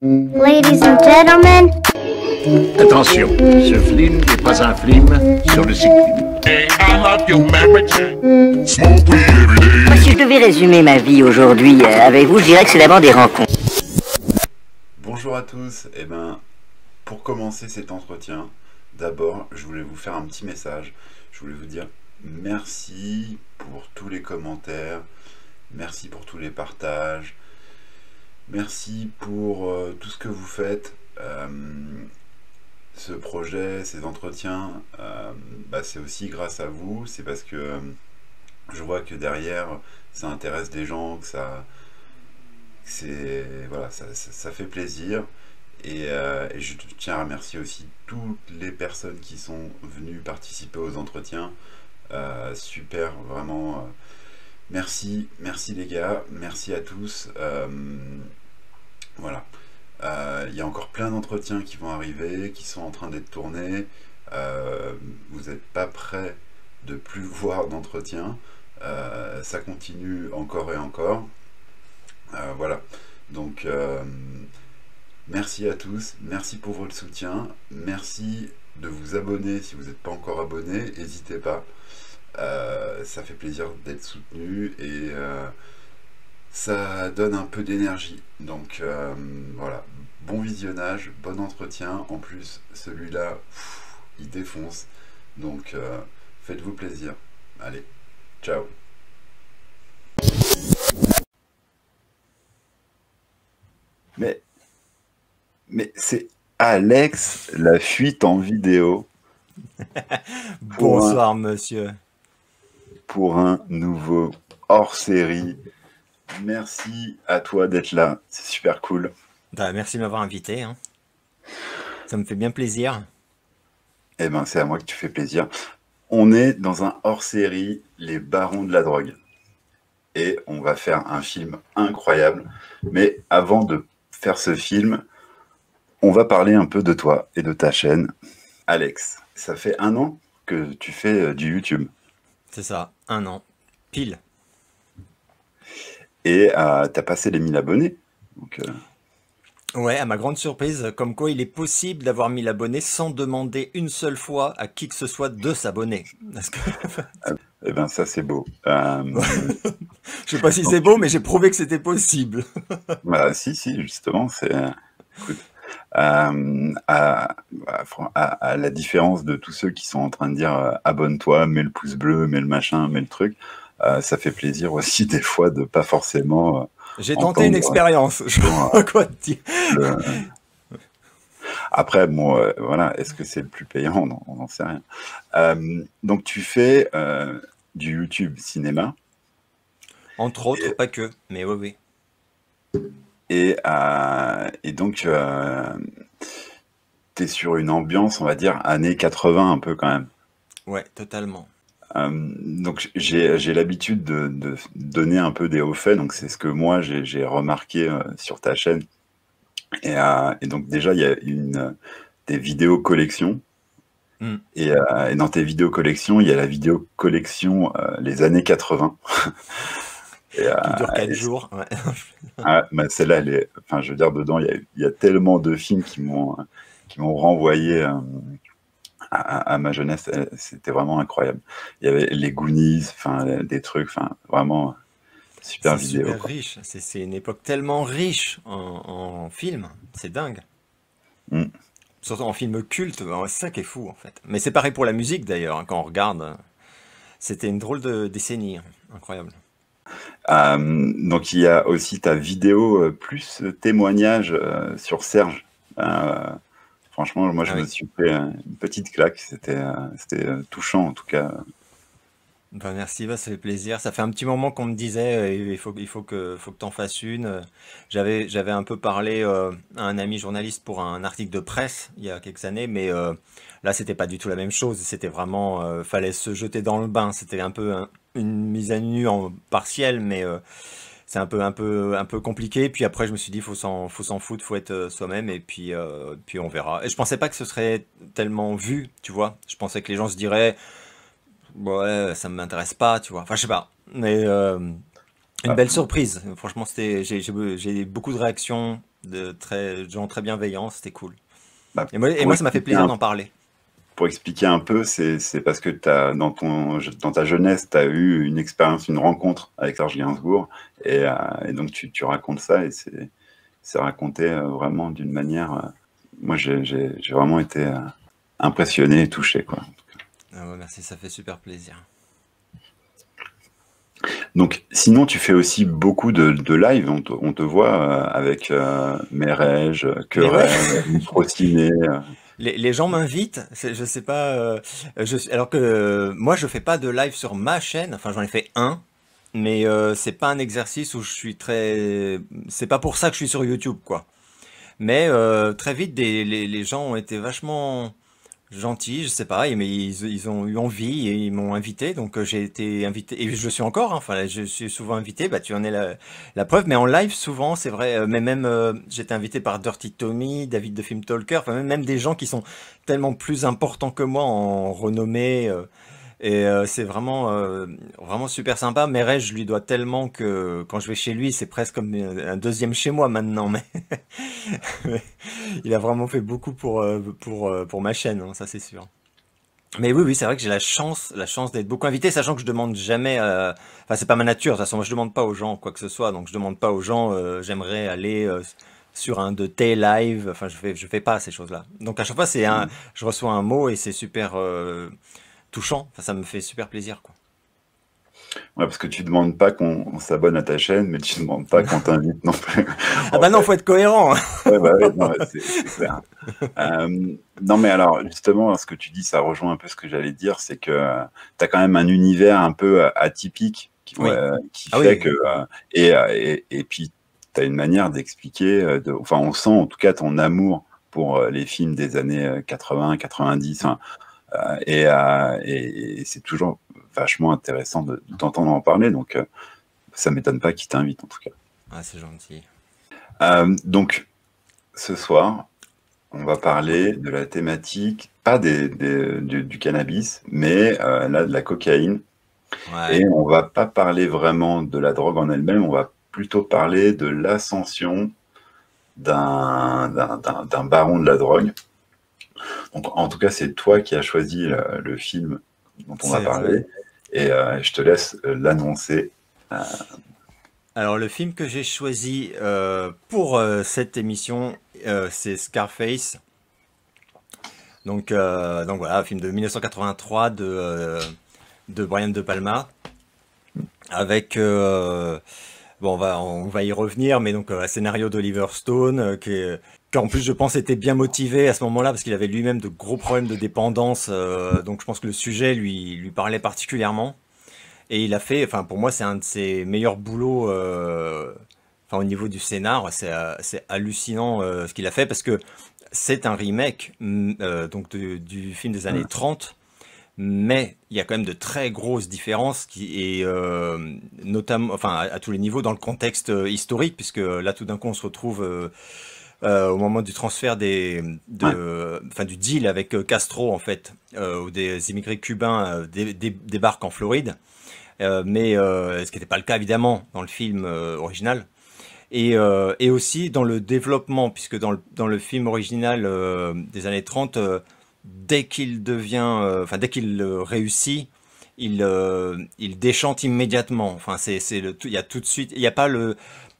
Ladies and gentlemen. Attention, ce film n'est pas un film sur le cyclisme. Moi, si je devais résumer ma vie aujourd'hui avec vous, je dirais que c'est d'abord des rencontres. Bonjour à tous, pour commencer cet entretien, d'abord je voulais vous faire un petit message. Je voulais vous dire merci pour tous les commentaires, merci pour tous les partages, merci pour tout ce que vous faites. Ce projet, ces entretiens, c'est aussi grâce à vous, c'est parce que je vois que derrière ça intéresse des gens, que ça fait plaisir, et je tiens à remercier aussi toutes les personnes qui sont venues participer aux entretiens. Super, vraiment, merci les gars, merci à tous. Voilà. Il y a encore plein d'entretiens qui vont arriver, qui sont en train d'être tournés. Vous n'êtes pas prêts de plus voir d'entretiens. Ça continue encore et encore. Voilà. Donc, merci à tous. Merci pour votre soutien. Merci de vous abonner si vous n'êtes pas encore abonné. N'hésitez pas. Ça fait plaisir d'être soutenu et ça donne un peu d'énergie. Donc voilà, bon visionnage, bon entretien. En plus, celui-là, il défonce. Donc faites-vous plaisir. Allez, ciao. Mais c'est Alex, la fuite en vidéo. Bonsoir monsieur. Pour un nouveau hors-série. Merci à toi d'être là, c'est super cool. Merci de m'avoir invité, hein. Ça me fait bien plaisir. C'est à moi que tu fais plaisir. On est dans un hors-série, Les Barons de la Drogue. Et on va faire un film incroyable. Mais avant de faire ce film, on va parler un peu de toi et de ta chaîne. Alex, ça fait 1 an que tu fais du YouTube. C'est ça, 1 an, pile. Et t'as passé les 1000 abonnés. Donc, Ouais, à ma grande surprise, comme quoi il est possible d'avoir 1000 abonnés sans demander une seule fois à qui que ce soit de s'abonner. Que... ça c'est beau. Je sais pas si c'est beau, mais j'ai prouvé que c'était possible. Si, justement, c'est... Écoute, à la différence de tous ceux qui sont en train de dire abonne-toi, mets le pouce bleu, mets le machin, mets le truc, ça fait plaisir aussi des fois de pas forcément... J'ai tenté une expérience, je vois quoi te dire. Après, bon, voilà, est-ce que c'est le plus payant? Non, on n'en sait rien. Donc tu fais du YouTube cinéma. Entre autres, pas que, mais oui. Et donc, tu es sur une ambiance, on va dire, années 80 un peu quand même. Ouais, totalement. Donc j'ai l'habitude de donner un peu des hauts faits, donc c'est ce que moi j'ai remarqué sur ta chaîne. Et donc déjà, il y a des vidéos collections. Et dans tes vidéos collections, il y a la vidéo collection les années 80. Qui dure 4 jours. Ouais. Celle-là, je veux dire, dedans, il y a tellement de films qui m'ont renvoyé à ma jeunesse. C'était vraiment incroyable. Il y avait les Goonies, des trucs, vraiment super vidéo. C'est super riche. C'est une époque tellement riche en films. C'est dingue. Surtout en film culte, c'est ça qui est fou en fait. Mais c'est pareil pour la musique d'ailleurs, hein, quand on regarde. C'était une drôle de décennie, hein. Incroyable. Donc il y a aussi ta vidéo plus témoignage sur Serge. Franchement, moi je me suis fait une petite claque, c'était touchant en tout cas. Merci, ça fait plaisir. Ça fait un petit moment qu'on me disait il faut que t'en fasses une. J'avais un peu parlé à un ami journaliste pour un article de presse il y a quelques années, mais là c'était pas du tout la même chose. C'était vraiment fallait se jeter dans le bain. C'était un peu une mise à nu en partiel, mais c'est un peu compliqué. Puis après je me suis dit faut s'en foutre, faut être soi-même et puis on verra. Et je pensais pas que ce serait tellement vu, tu vois. Je pensais que les gens se diraient ouais, ça m'intéresse pas, tu vois. Enfin, je sais pas. Mais une belle surprise. Franchement, j'ai beaucoup de réactions de gens très bienveillants, c'était cool. Bah, Et moi, pour ça m'a fait expliquer plaisir un, d'en parler. pour expliquer un peu, c'est parce que dans ta jeunesse, tu as eu une expérience, une rencontre avec Serge Gainsbourg, et donc tu racontes ça, et c'est raconté vraiment d'une manière. Moi, j'ai vraiment été impressionné et touché, quoi. Ah ouais, merci, ça fait super plaisir. Donc, sinon, tu fais aussi beaucoup de live. On te voit avec Merège, Mais ouais, Querelle, Microciné. les gens m'invitent, je sais pas, alors que moi je fais pas de live sur ma chaîne, enfin j'en ai fait un, mais c'est pas un exercice où je suis très, c'est pas pour ça que je suis sur YouTube quoi. Mais très vite les gens ont été vachement gentils, je sais pas, mais ils ont eu envie et ils m'ont invité, donc j'ai été invité et je le suis encore, hein, enfin je suis souvent invité, bah tu en es la preuve, mais en live souvent c'est vrai, mais même j'étais invité par Dirty Tommy, David de Film Talker, enfin même des gens qui sont tellement plus importants que moi en renommée, et c'est vraiment super sympa. Merej, je lui dois tellement que quand je vais chez lui, c'est presque comme un deuxième chez moi maintenant. Mais, mais il a vraiment fait beaucoup pour ma chaîne, hein, ça c'est sûr. Mais oui, c'est vrai que j'ai la chance d'être beaucoup invité, sachant que je demande jamais. Enfin, c'est pas ma nature. De toute façon, moi, je demande pas aux gens quoi que ce soit. Donc, je demande pas aux gens. J'aimerais aller sur un de tes lives. Enfin, je fais pas ces choses-là. Donc, à chaque fois, je reçois un mot et c'est super touchant. Enfin, ça me fait super plaisir, quoi. Ouais, parce que tu demandes pas qu'on s'abonne à ta chaîne, mais tu demandes pas qu'on t'invite non plus. Ah En bah non, fait, faut être cohérent. ouais, bah ouais, non, c'est clair. Non, mais alors, justement, ce que tu dis, ça rejoint un peu ce que j'allais dire, c'est que tu as quand même un univers un peu atypique Oui. qui Ah fait oui. que. Et puis, tu as une manière d'expliquer, enfin, on sent en tout cas ton amour pour les films des années 80, 90, hein, et c'est toujours vachement intéressant de t'entendre en parler, donc ça m'étonne pas qu'il t'invite en tout cas. Ah, c'est gentil. Donc, ce soir, on va parler de la thématique, pas du cannabis, mais là, de la cocaïne. Ouais. Et on va pas parler vraiment de la drogue en elle-même, on va plutôt parler de l'ascension d'un baron de la drogue. Donc, en tout cas, c'est toi qui as choisi le film dont on va C'est parler, vrai. et je te laisse l'annoncer. Alors, le film que j'ai choisi pour cette émission, c'est Scarface. Donc voilà, un film de 1983 de Brian De Palma, avec bon, on va y revenir, mais donc un scénario d'Oliver Stone, qui en plus je pense était bien motivé à ce moment-là parce qu'il avait lui-même de gros problèmes de dépendance, donc je pense que le sujet lui parlait particulièrement. Et il a fait, enfin pour moi c'est un de ses meilleurs boulots, enfin au niveau du scénar, c'est hallucinant ce qu'il a fait parce que c'est un remake donc du film des années 30. Mais il y a quand même de très grosses différences et notamment, enfin à tous les niveaux dans le contexte historique, puisque là tout d'un coup on se retrouve au moment du transfert enfin du deal avec Castro en fait, où des immigrés cubains débarquent en Floride, mais ce qui n'était pas le cas évidemment dans le film original. Et aussi dans le développement, puisque dans le film original des années 30, dès qu'il dès qu'il réussit, il déchante immédiatement. Enfin, il y a tout de suite, il n'y a pas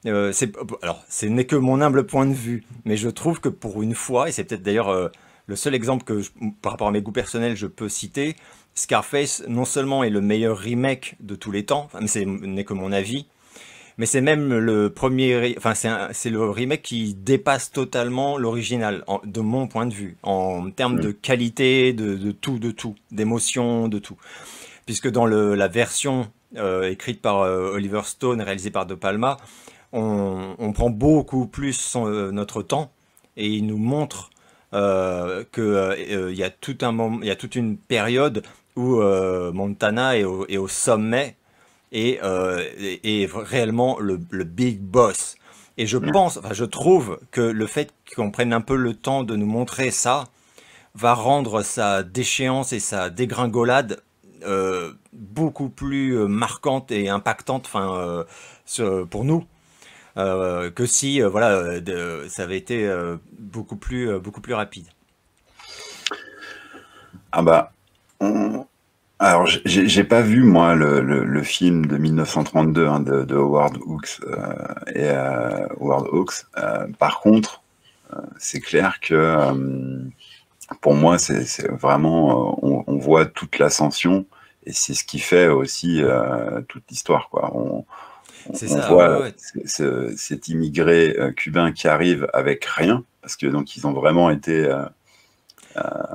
alors, ce n'est que mon humble point de vue, mais je trouve que pour une fois, et c'est peut-être d'ailleurs le seul exemple que, par rapport à mes goûts personnels, je peux citer, Scarface, non seulement est le meilleur remake de tous les temps, enfin, mais ce n'est que mon avis, mais c'est même le premier, enfin c'est le remake qui dépasse totalement l'original, de mon point de vue, en termes de qualité, de tout, d'émotion, de tout. Puisque dans la version écrite par Oliver Stone, réalisée par De Palma, on prend beaucoup plus notre temps et il nous montre qu'il y a il y a toute une période où Montana est au sommet et réellement le big boss. Et je trouve que le fait qu'on prenne un peu le temps de nous montrer ça va rendre sa déchéance et sa dégringolade beaucoup plus marquante et impactante, pour nous. que si voilà, ça avait été beaucoup plus rapide. Ah bah, alors j'ai pas vu moi le film de 1932 hein, de Howard Hawks Howard Hawks. Par contre, c'est clair que pour moi c'est vraiment on voit toute l'ascension et c'est ce qui fait aussi toute l'histoire quoi. C'est On ça, ouais, voit ouais. cet immigré cubain qui arrive avec rien parce que donc ils ont vraiment été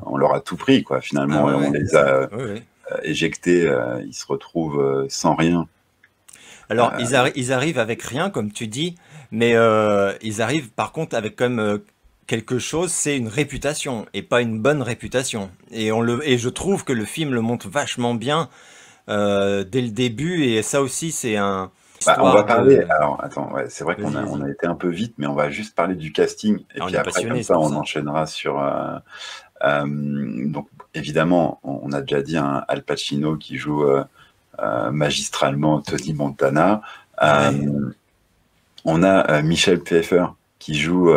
on leur a tout pris quoi Ah finalement ouais, et on ouais, les a ouais, ouais. éjectés, ils se retrouvent sans rien. Alors, Euh, ils arrivent avec rien, comme tu dis, mais ils arrivent par contre avec quand même quelque chose, c'est une réputation, et pas une bonne réputation. Et je trouve que le film le montre vachement bien dès le début, et ça aussi, c'est un On va histoire parler. de... Alors, attends, ouais, c'est vrai Vas-y, on vas-y. a été un peu vite, mais on va juste parler du casting. Et Ah, on puis est après, comme passionné, c'est ça, pour on ça. enchaînera sur. Donc, évidemment, on a déjà dit un Al Pacino qui joue magistralement Tony Montana. Ouais, On a Michelle Pfeiffer qui joue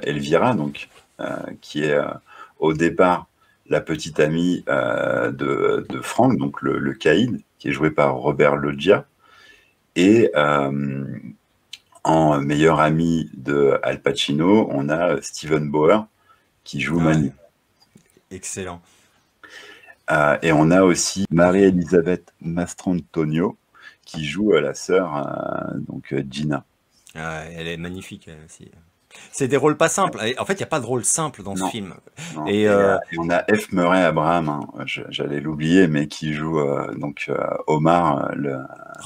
Elvira, donc qui est au départ la petite amie de Frank, donc le caïd, qui est joué par Robert Loggia. Et en meilleur ami de Al Pacino, on a Steven Bauer qui joue ouais, Manny. excellent. Et on a aussi Marie-Elisabeth Mastrantonio qui joue la sœur, donc Gina. Ouais, elle est magnifique, elle aussi. C'est des rôles pas simples. Et en fait, il n'y a pas de rôle simple dans ce Non, film. non. Et Et on a F. Murray Abraham, hein, j'allais l'oublier, mais qui joue donc Omar,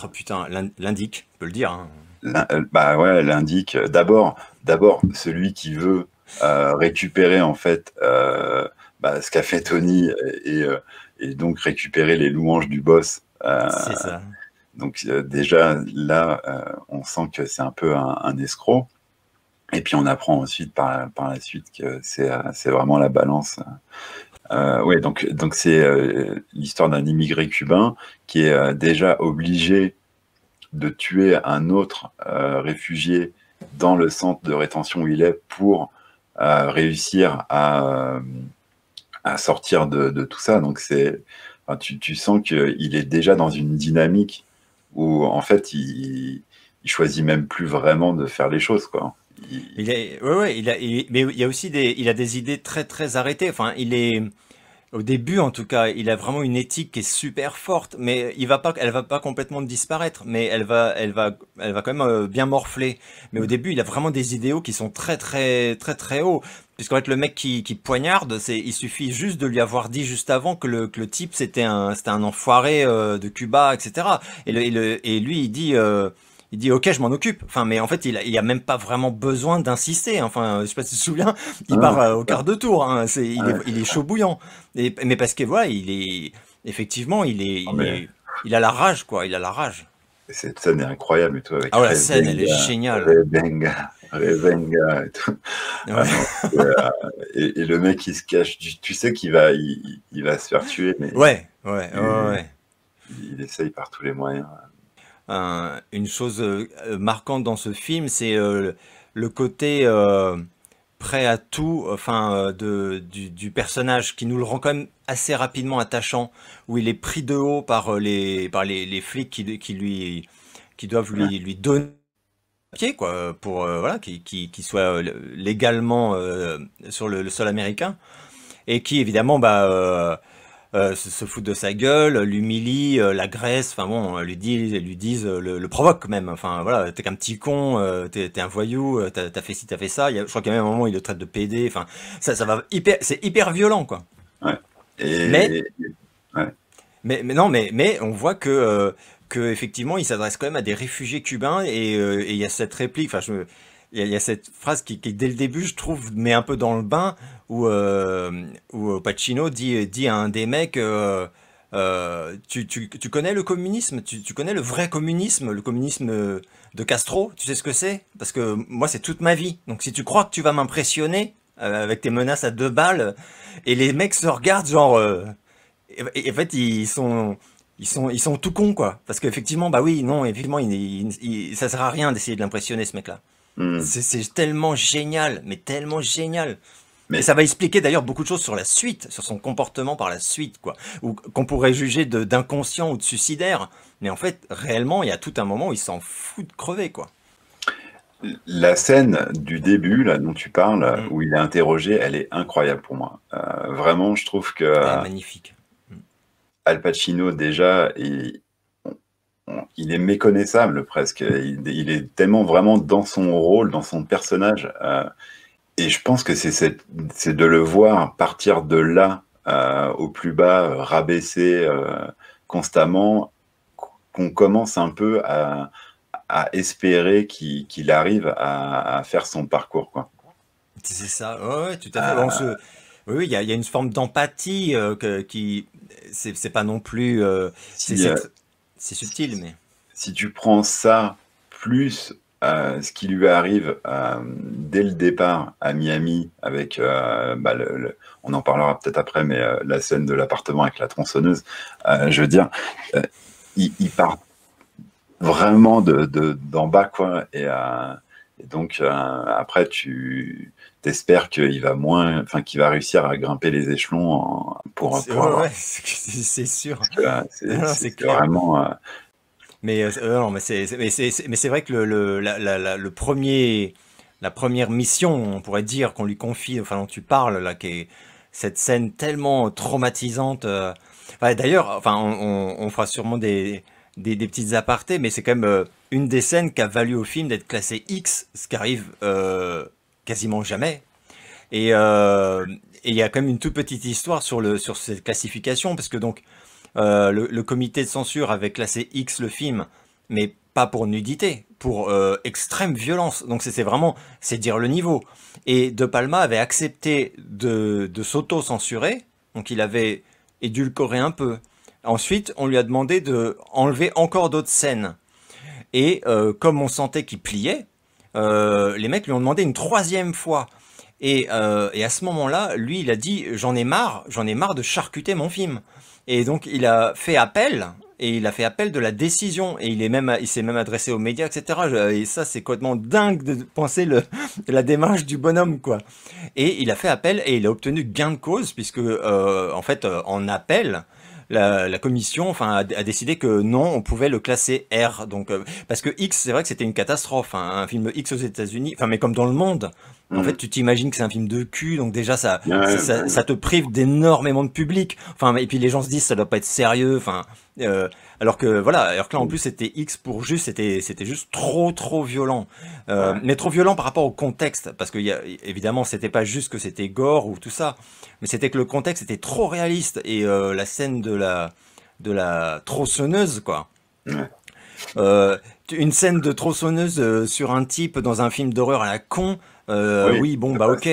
oh putain, l'indique, je peux le dire, hein. bah ouais, l'indique. D'abord, celui qui veut récupérer en fait ce qu'a fait Tony et donc récupérer les louanges du boss. C'est ça. Donc déjà là, on sent que c'est un peu un escroc. Et puis on apprend ensuite par la suite que c'est vraiment la balance. Ouais, donc c'est l'histoire d'un immigré cubain qui est déjà obligé de tuer un autre réfugié dans le centre de rétention où il est pour réussir à sortir de tout ça. Donc enfin, tu sens qu'il est déjà dans une dynamique où en fait il choisit même plus vraiment de faire les choses quoi. Ouais, ouais, mais il y a aussi il a des idées très, très arrêtées. Enfin, au début, en tout cas, il a vraiment une éthique qui est super forte, mais elle va pas complètement disparaître, mais elle va quand même bien morfler. Mais au début, il a vraiment des idéaux qui sont très, très, très, très hauts. Puisqu'en fait, le mec qui poignarde, il suffit juste de lui avoir dit juste avant que le type, c'était un enfoiré, de Cuba, etc. Et lui, il dit ok, je m'en occupe. Enfin, mais en fait, il a même pas vraiment besoin d'insister. Enfin, je sais pas si tu te souviens, il part au quart de tour, hein. Il est chaud bouillant. Mais parce que voilà, effectivement, Non, mais il a la rage, quoi. Il a la rage. cette scène est incroyable et tout avec Ah ouais, la scène, elle est géniale. Revenga et tout. Ah Ouais, non, et le mec il se cache, tu sais il va se faire tuer, mais ouais, ouais, ouais, il, ouais. il essaye par tous les moyens. Une chose marquante dans ce film, c'est le côté prêt à tout, enfin, du personnage qui nous le rend quand même assez rapidement attachant, où il est pris de haut par les flics qui doivent lui donner pied, quoi, pour voilà, qui soit légalement sur le sol américain, et qui évidemment se foutent de sa gueule, l'humilie, l'agresse, enfin bon, lui disent, le provoque même. Enfin voilà, t'es qu'un petit con, t'es un voyou, t'as fait ci, t'as fait ça. Je crois qu'à un moment il le traite de PD. Enfin, ça va c'est hyper violent quoi. Ouais. Mais Ouais. mais on voit que effectivement il s'adresse quand même à des réfugiés cubains et il y a cette réplique. Enfin il y a cette phrase qui dès le début je trouve met un peu dans le bain où Pacino dit à un des mecs tu connais le communisme, tu connais le vrai communisme, le communisme de Castro, tu sais ce que c'est? Parce que moi c'est toute ma vie. Donc si tu crois que tu vas m'impressionner avec tes menaces à 2 balles, et les mecs se regardent genre et en fait ils sont ils sont tout cons, quoi. Parce qu'effectivement, bah oui, non, effectivement, ça sert à rien d'essayer de l'impressionner, ce mec-là. Hmm. C'est tellement génial, mais tellement génial. Et Mais ça va expliquer d'ailleurs beaucoup de choses sur la suite, sur son comportement par la suite, quoi. Ou qu'on pourrait juger d'inconscient ou de suicidaire. Mais en fait, réellement, il y a tout un moment où il s'en fout de crever, quoi. la scène du début, là, dont tu parles, Mm. où il est interrogé, elle est incroyable pour moi. Vraiment, je trouve que Elle est magnifique. Al Pacino, déjà, il est méconnaissable presque. Il est tellement vraiment dans son rôle, dans son personnage. Et je pense que c'est de le voir partir de là au plus bas, rabaissé constamment, qu'on commence un peu à espérer qu'il arrive à faire son parcours, quoi. C'est ça, ouais, ouais, tout à fait. Oui, il y a une forme d'empathie qui, c'est pas non plus, Si, c'est subtil, mais si tu prends ça plus ce qui lui arrive dès le départ à Miami avec, on en parlera peut-être après, mais la scène de l'appartement avec la tronçonneuse, je veux dire, il part vraiment d'en bas, quoi, et donc après tu t'espères qu'il va qu'il va réussir à grimper les échelons pour ouais, avoir, ouais, c'est sûr. parce que Non, c'est c'est clair. vraiment Mais non, mais c'est vrai que la première mission, on pourrait dire qu'on lui confie, enfin dont tu parles là, qui est cette scène tellement traumatisante. Ouais, d'ailleurs, enfin, on fera sûrement des petites apartés, mais c'est quand même une des scènes qui a valu au film d'être classé X, ce qui arrive quasiment jamais. Et il y a quand même une toute petite histoire sur cette classification, parce que donc le comité de censure avait classé X le film, mais pas pour nudité, pour extrême violence. Donc c'est dire le niveau. Et De Palma avait accepté de s'auto-censurer, donc il avait édulcoré un peu. Ensuite, on lui a demandé de enlever encore d'autres scènes. Et comme on sentait qu'il pliait, les mecs lui ont demandé une troisième fois. Et à ce moment-là, lui, il a dit, j'en ai marre de charcuter mon film. Et donc, il a fait appel, et il a fait appel de la décision, et il s'est même adressé aux médias, etc. Et ça, c'est complètement dingue de penser la démarche du bonhomme, quoi. Et il a fait appel, et il a obtenu gain de cause, puisque, en fait, en appel, la commission, enfin, a décidé que non, on pouvait le classer R. Donc, parce que X, c'est vrai que c'était une catastrophe, hein, un film X aux États-Unis, enfin, mais comme dans le monde. En fait, tu t'imagines que c'est un film de cul, donc déjà ça te prive d'énormément de public. Enfin, et puis les gens se disent ça doit pas être sérieux. Enfin, alors que là en plus c'était X pour juste, c'était juste trop violent. Mais trop violent par rapport au contexte, parce que évidemment c'était pas juste que c'était gore ou tout ça, mais c'était que le contexte était trop réaliste et la scène de la tronçonneuse, quoi. Une scène de tronçonneuse sur un type dans un film d'horreur à la con. Oui, bon, bah ok.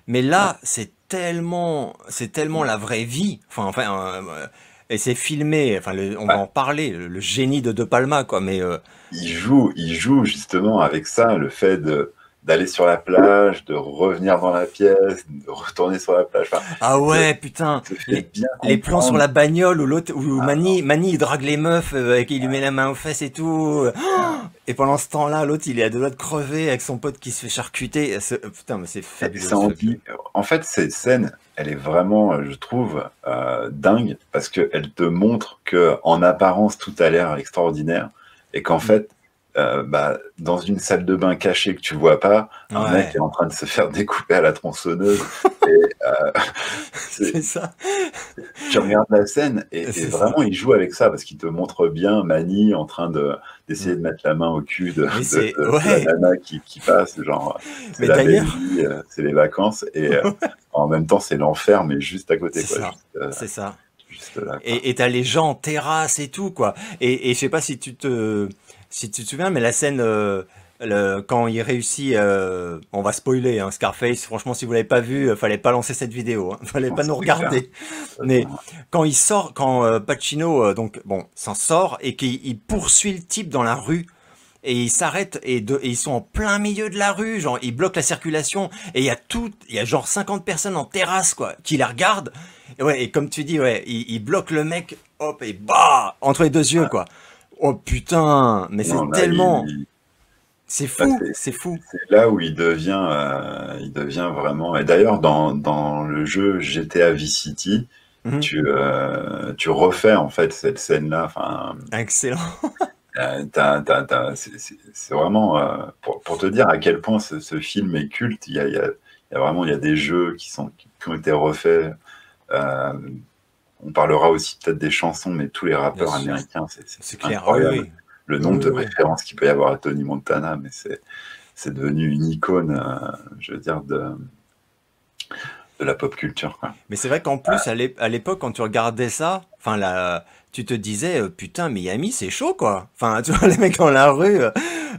Mais là, c'est tellement la vraie vie. Et c'est filmé. Enfin, on va en parler. Le génie de Palma, quoi. Mais il joue justement avec ça, le fait d'aller sur la plage, de revenir dans la pièce, de retourner sur la plage. Enfin, ah ouais, putain, les plans sur la bagnole où Manny il drague les meufs et qu'il lui met la main aux fesses et tout. Et pendant ce temps-là, l'autre il est à deux doigts de crever avec son pote qui se fait charcuter. Putain, mais c'est fabuleux. En fait, cette scène, elle est vraiment, je trouve, dingue, parce qu'elle te montre que en apparence tout a l'air extraordinaire et qu'en fait, dans une salle de bain cachée que tu vois pas, un mec est en train de se faire découper à la tronçonneuse. C'est ça. Tu regardes la scène et vraiment il joue avec ça parce qu'il te montre bien Manny en train d'essayer de mettre la main au cul de la nana qui passe, genre c'est la belle vie, c'est les vacances et en même temps c'est l'enfer mais juste à côté, quoi. C'est ça. Juste là, et t'as les gens en terrasse et tout, quoi. Et je sais pas si tu te souviens, mais la scène quand il réussit, on va spoiler, hein, Scarface, franchement si vous l'avez pas vu, fallait pas lancer cette vidéo, hein, fallait pas nous regarder. Mais quand il sort, quand Pacino s'en sort et qu'il poursuit le type dans la rue, et il s'arrête et ils sont en plein milieu de la rue, genre ils bloquent la circulation et il y a genre 50 personnes en terrasse, quoi, qui la regardent ouais, et comme tu dis, ouais, il bloque le mec, hop, et bah, entre les deux yeux, quoi. Oh putain, mais c'est Non, là, tellement, c'est là, fou, c'est fou. c'est là où il devient vraiment. Et d'ailleurs, dans le jeu GTA Vice City, Mhm. tu refais en fait cette scène-là. Enfin, Excellent. c'est vraiment pour te dire à quel point ce film est culte. Il y a vraiment il y a des jeux qui ont été refaits. Euh, on parlera aussi peut-être des chansons, mais tous les Bien rappeurs sûr, américains, c'est c'est clair. Oui, incroyable. oui, Le oui, nombre de oui, oui. références qu'il peut y avoir à Tony Montana, mais c'est devenu une icône, je veux dire, de la pop culture, quoi. Mais c'est vrai qu'en plus, à l'époque, quand tu regardais ça, enfin, tu te disais, putain, Miami, c'est chaud, quoi. Enfin, tu vois, les mecs dans la rue,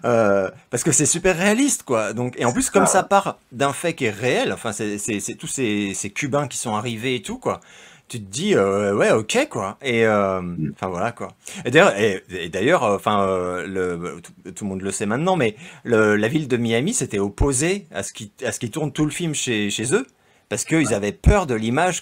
parce que c'est super réaliste, quoi. Donc, et en C'est plus, comme ça ça. part d'un fait qui est réel, enfin, c'est tous ces Cubains qui sont arrivés et tout, quoi. Tu te dis, ouais, ok, quoi. Et, Mm. enfin, voilà, quoi. Et d'ailleurs, enfin, tout le monde le sait maintenant, mais la ville de Miami s'était opposée à ce qui tourne tout le film chez eux. Parce qu'ils avaient peur de l'image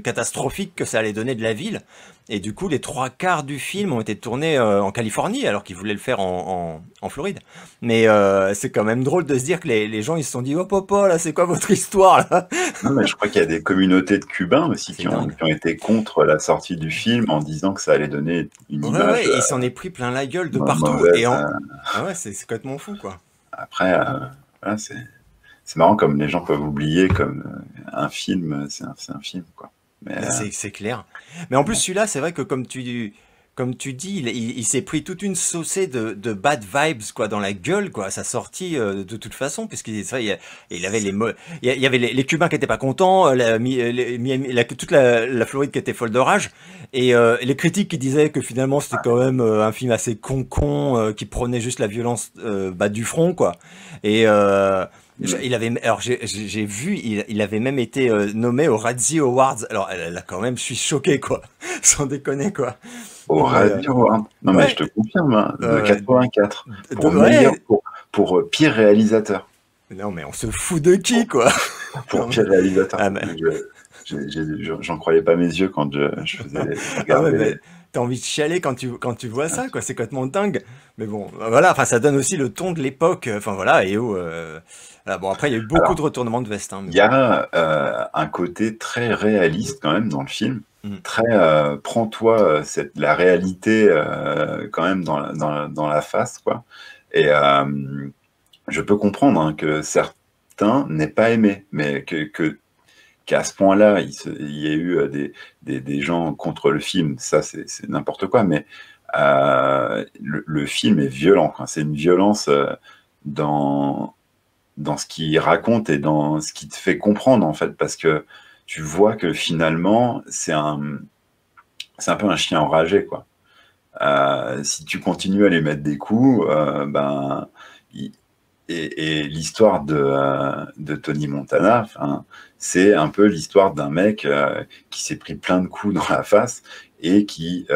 catastrophique que ça allait donner de la ville. Et du coup, les trois quarts du film ont été tournés en Californie, alors qu'ils voulaient le faire en Floride. Mais c'est quand même drôle de se dire que les gens, ils se sont dit, oh papa, là, c'est quoi votre histoire, là? Non, mais je crois qu'il y a des communautés de Cubains aussi C'est dingue. qui ont été contre la sortie du film en disant que ça allait donner une Ouais, image ouais, et il s'en est pris plein la gueule de partout. mauvaise. Ah ouais, c'est complètement fou, quoi. Après, voilà, c'est marrant comme les gens peuvent oublier comme un film, c'est un film, quoi. Mais Mais c'est clair. Mais en plus, celui-là, c'est vrai que comme tu dis, il s'est pris toute une saucée de bad vibes quoi dans la gueule quoi à sa sortie de toute façon puisqu'il c'est vrai, il avait il y avait les Cubains qui étaient pas contents, toute la Floride qui était folle de rage et les critiques qui disaient que finalement c'était quand même un film assez con qui prônait juste la violence bah, du front quoi et il avait, alors j'ai vu, il avait même été nommé aux Razzie Awards. Alors là quand même, je suis choqué quoi, sans déconner quoi. au Non mais radio, hein. Non, mais je ouais, te confirme, hein, de euh, 84 pour meilleur, ouais. pire réalisateur. Non mais on se fout de qui quoi. Pour Non, pire réalisateur. ah mais, J'en croyais pas mes yeux quand je ah ouais, regardais mais t'as envie de chialer quand tu vois ça quoi, c'est complètement dingue. Mais bon, voilà, enfin ça donne aussi le ton de l'époque. Enfin voilà, et voilà, bon après il y a eu beaucoup de Alors, retournements de veste, hein, mais il y bon. a un côté très réaliste quand même dans le film. Mm. Très, prends-toi la réalité quand même dans la face, quoi. Et je peux comprendre hein, que certains n'aient pas aimé, mais qu'à ce point-là, il y a eu des gens contre le film, ça c'est n'importe quoi, mais le film est violent, quoi. C'est une violence dans, dans ce qu'il raconte et dans ce qui te fait comprendre, en fait, parce que tu vois que finalement, c'est un peu un chien enragé, quoi. Si tu continues à lui mettre des coups, ben, il- et l'histoire de Tony Montana, enfin, c'est un peu l'histoire d'un mec qui s'est pris plein de coups dans la face et qui,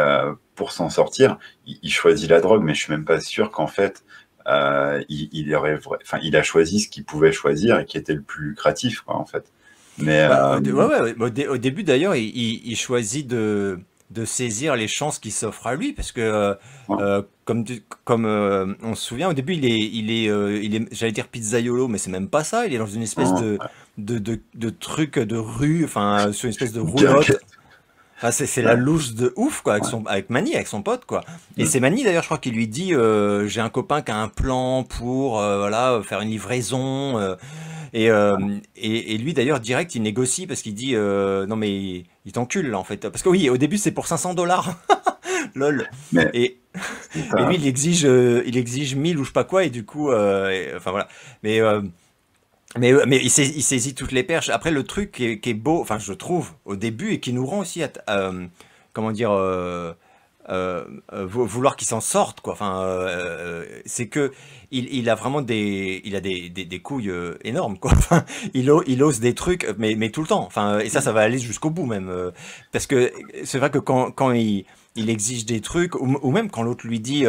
pour s'en sortir, il choisit la drogue, mais je suis même pas sûr qu'en fait, enfin, il a choisi ce qu'il pouvait choisir et qui était le plus lucratif, quoi, en fait. Mais Bah, ouais, ouais, ouais. Au début d'ailleurs, il choisit de saisir les chances qui s'offrent à lui, parce que ouais, comme on se souvient, au début il est, j'allais dire pizzaiolo, mais c'est même pas ça. Il est dans une espèce ouais, de truc de rue, enfin sur une espèce de bien que- roulotte. Enfin, c'est la ouais, loose de ouf quoi ouais. avec Manny, avec son pote quoi. Et Mm. c'est Manny d'ailleurs, je crois qu'il lui dit j'ai un copain qui a un plan pour voilà faire une livraison. Et lui d'ailleurs direct il négocie parce qu'il dit non mais il t'encule là en fait parce que oui au début c'est pour 500 $. Lol. Mais Et, c'est et lui ça. il exige 1000 ou je sais pas quoi et du coup enfin voilà mais mais il saisit toutes les perches. Après le truc qui est beau enfin je trouve au début et qui nous rend aussi comment dire vouloir qu'il s'en sorte quoi. Enfin, c'est que il a vraiment des couilles énormes quoi. Enfin, il ose des trucs, mais tout le temps. Enfin, et ça va aller jusqu'au bout même, parce que c'est vrai que quand il exige des trucs, ou même quand l'autre lui dit,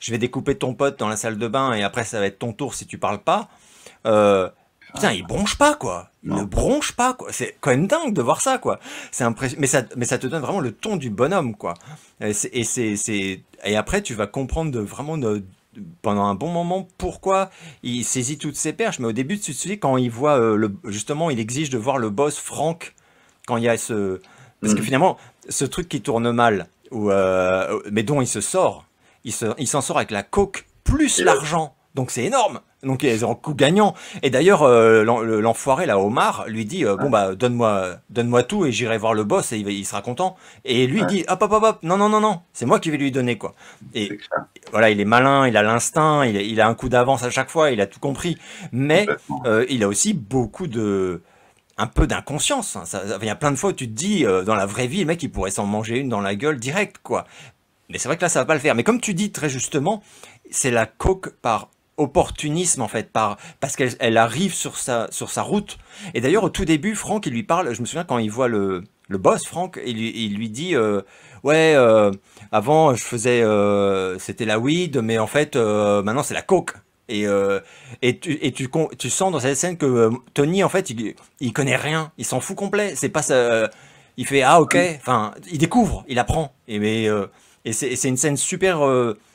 je vais découper ton pote dans la salle de bain et après ça va être ton tour si tu parles pas. euh, putain, il bronche pas, quoi. Il Non. ne bronche pas, quoi. C'est quand même dingue de voir ça, quoi. C'est impressionnant. Mais ça te donne vraiment le ton du bonhomme, quoi. Et après, tu vas comprendre pendant un bon moment pourquoi il saisit toutes ses perches. Mais au début, tu te souviens, quand il voit, justement, il exige de voir le boss Franck, quand il y a parce que finalement, ce truc qui tourne mal, mais dont il se sort, il s'en sort avec la coke plus l'argent. Donc c'est énorme. Donc ils ont un coup gagnant. Et d'ailleurs, l'enfoiré, là, Omar, lui dit bon bah donne-moi tout et j'irai voir le boss et il sera content. Et lui il dit hop, non, c'est moi qui vais lui donner, quoi. Et voilà, il est malin, il a l'instinct, il a un coup d'avance à chaque fois, il a tout compris. Mais il a aussi un peu d'inconscience. Hein. Il y a plein de fois où tu te dis, dans la vraie vie, le mec il pourrait s'en manger une dans la gueule direct, quoi. Mais c'est vrai que là ça va pas le faire. Mais comme tu dis très justement, c'est la coke par opportunisme, en fait, parce qu'elle arrive sur sa route. Et d'ailleurs, au tout début, Franck, il lui parle, je me souviens quand il voit le boss, Franck, il lui dit ouais, avant je faisais c'était la weed, mais en fait maintenant c'est la coke. Et tu sens dans cette scène que Tony, en fait, il connaît rien, il s'en fout complet. C'est pas ça. Il fait ah ok, enfin il découvre, il apprend. Et c'est une scène super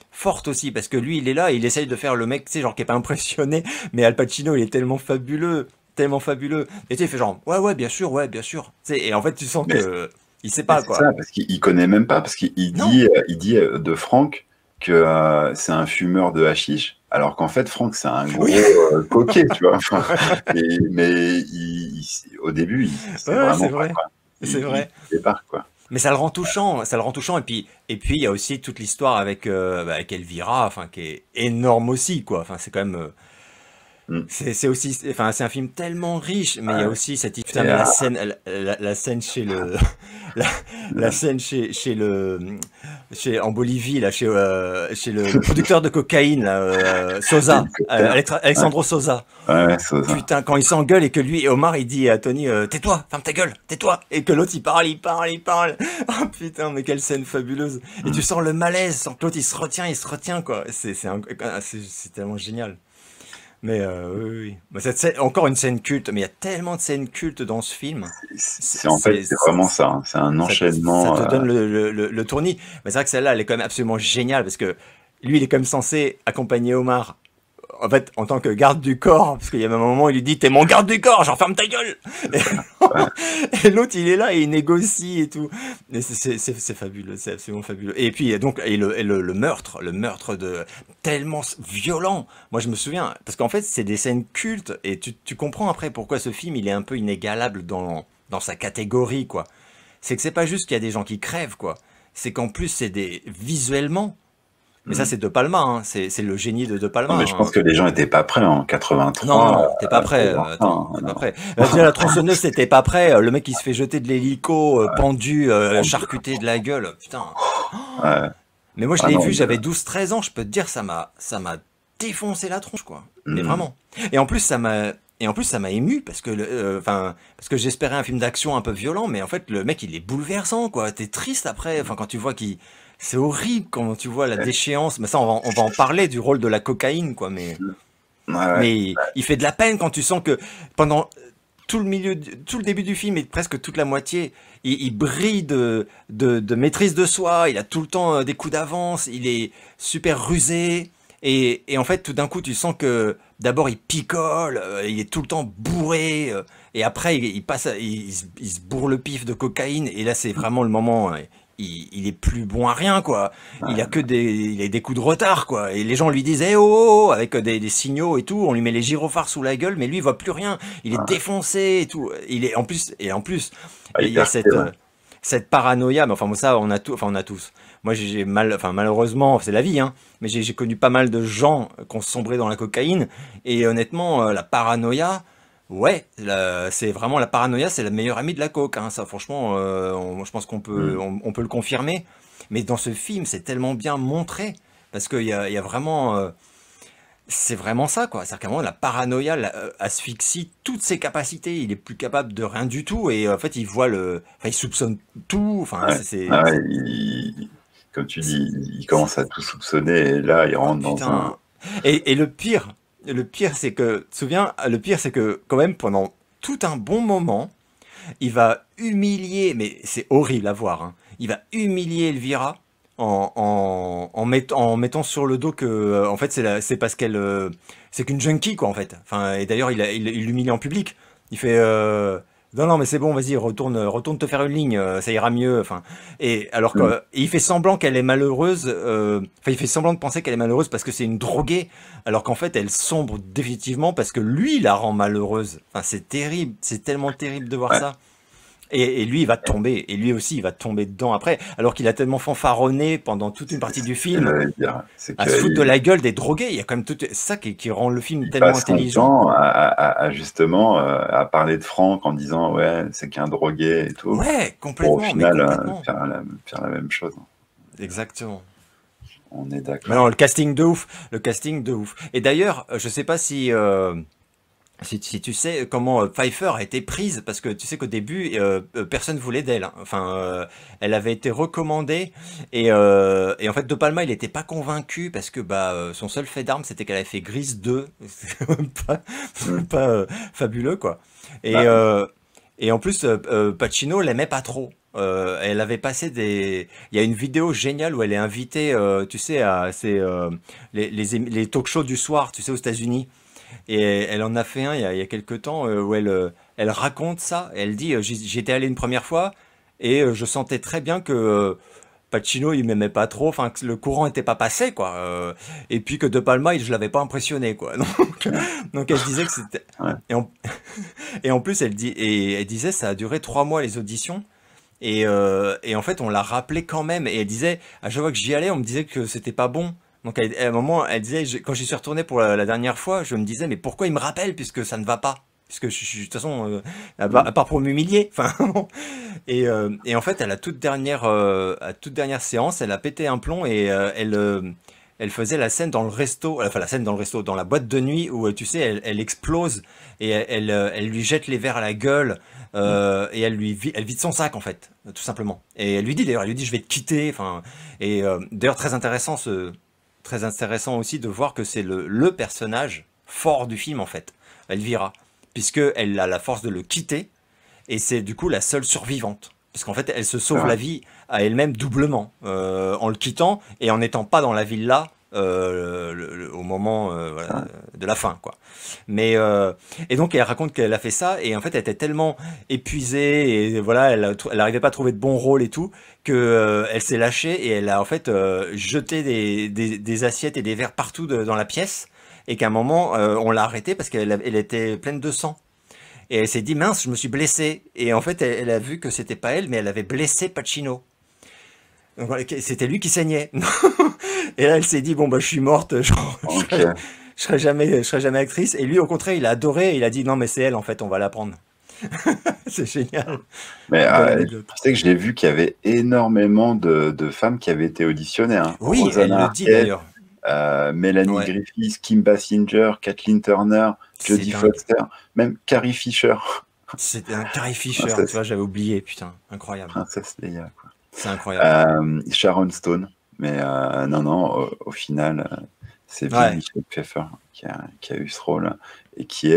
forte aussi, parce que lui il est là, il essaye de faire le mec, tu sais, genre qui est pas impressionné, mais Al Pacino il est tellement fabuleux. Et tu sais, il fait genre ouais bien sûr. Tu sais, et en fait tu sens que il sait pas, quoi. C'est ça, parce qu'il connaît même pas, parce qu'il dit de Franck que c'est un fumeur de hashish, alors qu'en fait Franck c'est un gros coquet, tu vois. Enfin, mais au début c'est vraiment vrai. Quoi. C'est vrai. Il départ, quoi. Mais ça le rend touchant. Et puis il y a aussi toute l'histoire avec Elvira, enfin qui est énorme aussi, quoi. Enfin c'est quand même c'est aussi, enfin c'est un film tellement riche, mais il y a aussi cette putain, mais la scène chez le la scène en Bolivie là, chez le producteur de cocaïne là, Sosa, Alexandro Sosa. Ouais, Sosa. Putain, quand il s'engueule et que lui et Omar il dit à Tony tais-toi, ferme ta gueule, tais-toi, et que l'autre il parle. Oh putain, mais quelle scène fabuleuse. Et tu sens le malaise, sans que l'autre il se retient, quoi. C'est tellement génial. Mais oui. Encore une scène culte, mais il y a tellement de scènes cultes dans ce film. C'est vraiment ça, hein. C'est un enchaînement. Ça te donne le tournis. Mais c'est vrai que celle-là, elle est quand même absolument géniale, parce que lui, il est quand même censé accompagner Omar, en fait, en tant que garde du corps, parce qu'il y a même un moment où il lui dit t'es mon garde du corps, genre ferme ta gueule. Et l'autre il est là et il négocie et tout. Et c'est fabuleux, c'est absolument fabuleux. Et puis donc le meurtre de tellement violent. Moi je me souviens, parce qu'en fait c'est des scènes cultes et tu comprends après pourquoi ce film il est un peu inégalable dans sa catégorie, quoi. C'est que c'est pas juste qu'il y a des gens qui crèvent, quoi. C'est qu'en plus c'est visuellement. Mais ça, c'est De Palma, hein. C'est le génie de Palma. Non, mais je pense que les gens n'étaient pas prêts en 83. Non, t'es pas prêt. T'es pas prêt. Déjà, la tronçonneuse, t'étais pas prêt. Le mec, il se fait jeter de l'hélico, pendu, charcuté de la gueule. Putain. Ouais. Mais moi, je l'ai vu, j'avais 12-13 ans. Je peux te dire, ça m'a défoncé la tronche, quoi. Mais vraiment. Et en plus, ça m'a ému parce que, parce que j'espérais un film d'action un peu violent, mais en fait, le mec, il est bouleversant, quoi. T'es triste après. Enfin, quand tu vois c'est horrible quand tu vois la déchéance. Mais ça, on va en parler du rôle de la cocaïne, quoi. Mais il fait de la peine quand tu sens que pendant tout le début du film et presque toute la moitié, il brille de maîtrise de soi. Il a tout le temps des coups d'avance. Il est super rusé. Et en fait, tout d'un coup, tu sens que d'abord il picole, il est tout le temps bourré. Et après, il se bourre le pif de cocaïne. Et là, c'est vraiment le moment. Il est plus bon à rien, quoi. Il a des coups de retard, quoi. Et les gens lui disent, oh, avec des signaux et tout. On lui met les gyrophares sous la gueule, mais lui, il voit plus rien. Il est défoncé et tout. Il est, en plus, il y a cette paranoïa. Mais enfin, ça, on a tous. Moi, j'ai malheureusement, c'est la vie, hein. Mais j'ai connu pas mal de gens qui ont sombré dans la cocaïne. Et honnêtement, la paranoïa, ouais, c'est vraiment la paranoïa, c'est la meilleure amie de la coke, hein. Ça, franchement, je pense qu'on peut, on peut le confirmer. Mais dans ce film, c'est tellement bien montré parce qu'il y a vraiment, c'est vraiment ça, quoi. C'est-à-dire qu'à un moment, la paranoïa asphyxie toutes ses capacités. Il est plus capable de rien du tout et en fait, il soupçonne tout. Enfin, comme tu dis, il commence à tout soupçonner et là, il rentre dans un. Et le pire. le pire, c'est que, tu te souviens, le pire, c'est que quand même pendant tout un bon moment, il va humilier, mais c'est horrible à voir, hein. Il va humilier Elvira en mettant sur le dos que, en fait, c'est parce qu'elle, c'est qu'une junkie, quoi, en fait. Enfin, et d'ailleurs, il l'humilie en public. Il fait, non, non, mais c'est bon, vas-y, retourne te faire une ligne, ça ira mieux. Enfin, et alors qu'il fait semblant qu'elle est malheureuse, enfin, il fait semblant de penser qu'elle est malheureuse parce que c'est une droguée, alors qu'en fait, elle sombre définitivement parce que lui la rend malheureuse. Enfin, c'est terrible, c'est tellement terrible de voir Ouais. ça. Et lui, il va tomber, et lui aussi, il va tomber dedans après, alors qu'il a tellement fanfaronné pendant toute une partie du C'est ce que film j'allais dire. C'est à se foutre de qu'il la gueule des drogués. Il y a quand même tout, c'est ça qui rend le film il tellement passe son intelligent. temps à justement à parler de Franck en disant ouais, c'est qu'un drogué et tout, Ouais, pour au complètement, mais final complètement. faire la même chose. Exactement. On est Mais non, d'accord. le casting de ouf, le casting de ouf. Et d'ailleurs, je sais pas si tu sais comment Pfeiffer a été prise, parce que tu sais qu'au début, personne voulait d'elle, hein. Enfin, elle avait été recommandée, et en fait, De Palma, il n'était pas convaincu, parce que son seul fait d'arme, c'était qu'elle avait fait Grease 2. C'est même pas, c'est Mm. même pas fabuleux, quoi. Et, Bah, et en plus, Pacino l'aimait pas trop. Elle avait passé des... Il y a une vidéo géniale où elle est invitée, tu sais, à les talk shows du soir, tu sais, aux États-Unis. Et elle en a fait un il y a quelques temps où elle raconte ça. Elle dit, j'étais allé une première fois et je sentais très bien que Pacino il m'aimait pas trop, enfin que le courant était pas passé quoi. Et puis que De Palma je l'avais pas impressionné quoi. Donc elle disait que c'était ouais. et et en plus elle disait ça a duré 3 mois les auditions. Et en fait, on l'a rappelé quand même. Et elle disait, à chaque fois que j'y allais, on me disait que c'était pas bon. Donc, à un moment, elle disait, quand j'y suis retourné pour la dernière fois, je me disais, mais pourquoi il me rappelle puisque ça ne va pas? Puisque de toute façon, Mm. à part pour m'humilier. Enfin, et en fait, à toute dernière séance, elle a pété un plomb et elle faisait la scène dans le resto, enfin la scène dans le resto, dans la boîte de nuit où tu sais, elle explose et elle lui jette les verres à la gueule. Mm. Et elle vide son sac en fait, tout simplement. Et elle lui dit d'ailleurs, elle lui dit je vais te quitter. Enfin, et d'ailleurs très intéressant aussi de voir que c'est le personnage fort du film en fait, Elvira, puisque elle a la force de le quitter et c'est du coup la seule survivante. Puisqu'en fait, elle se C'est sauve vrai. la vie à elle-même doublement en le quittant et en n'étant pas dans la villa au moment voilà, Ouais. de la fin, quoi. Mais et donc elle raconte qu'elle a fait ça et en fait elle était tellement épuisée et voilà, elle arrivait pas à trouver de bon rôle et tout que elle s'est lâchée et elle a en fait jeté des assiettes et des verres partout dans la pièce et qu'à un moment on l'a arrêtée parce elle était pleine de sang. Et elle s'est dit, mince, je me suis blessée. Et en fait, elle a vu que c'était pas elle, mais elle avait blessé Pacino. Donc voilà, c'était lui qui saignait. Et là, elle s'est dit, bon, bah, je suis morte, Ok. je serai jamais actrice. Et lui, au contraire, il a adoré. Il a dit, non, mais c'est elle, en fait, on va la prendre. C'est génial. Mais Belle tu anecdote. sais que j'ai vu qu'il y avait énormément de femmes qui avaient été auditionnées, hein. Oui, elle Rosanna le dit Arquette, d'ailleurs. Melanie Ouais, Griffith, Kim Basinger, Kathleen Turner, c'est Jodie dingue. Foster, même Carrie Fisher, C'était un Carrie Fisher, tu princesse, vois, j'avais oublié, putain, incroyable. princesse Leia, quoi. C'est incroyable. Sharon Stone, mais non, non, au final, c'est bien Ouais. Michelle Pfeiffer qui a eu ce rôle et qui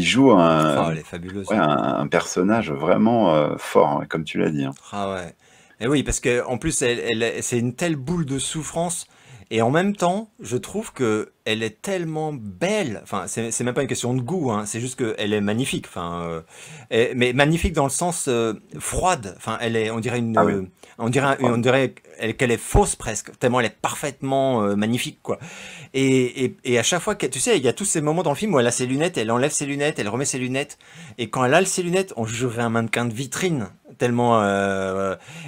joue Oh, un, elle est fabuleuse. ouais, un personnage vraiment fort, hein, comme tu l'as dit, hein. Ah ouais. Et oui, parce que en plus, c'est une telle boule de souffrance. Et en même temps, je trouve que elle est tellement belle. Enfin, c'est même pas une question de goût, hein. C'est juste qu'elle est magnifique. Enfin, mais magnifique dans le sens froide. Enfin, on dirait Ah oui, on dirait qu'elle est fausse presque. Tellement elle est parfaitement magnifique, quoi. Et à chaque fois que, tu sais, il y a tous ces moments dans le film où elle a ses lunettes, elle enlève ses lunettes, elle remet ses lunettes. Et quand elle a ses lunettes, on jouerait un mannequin de vitrine. Tellement,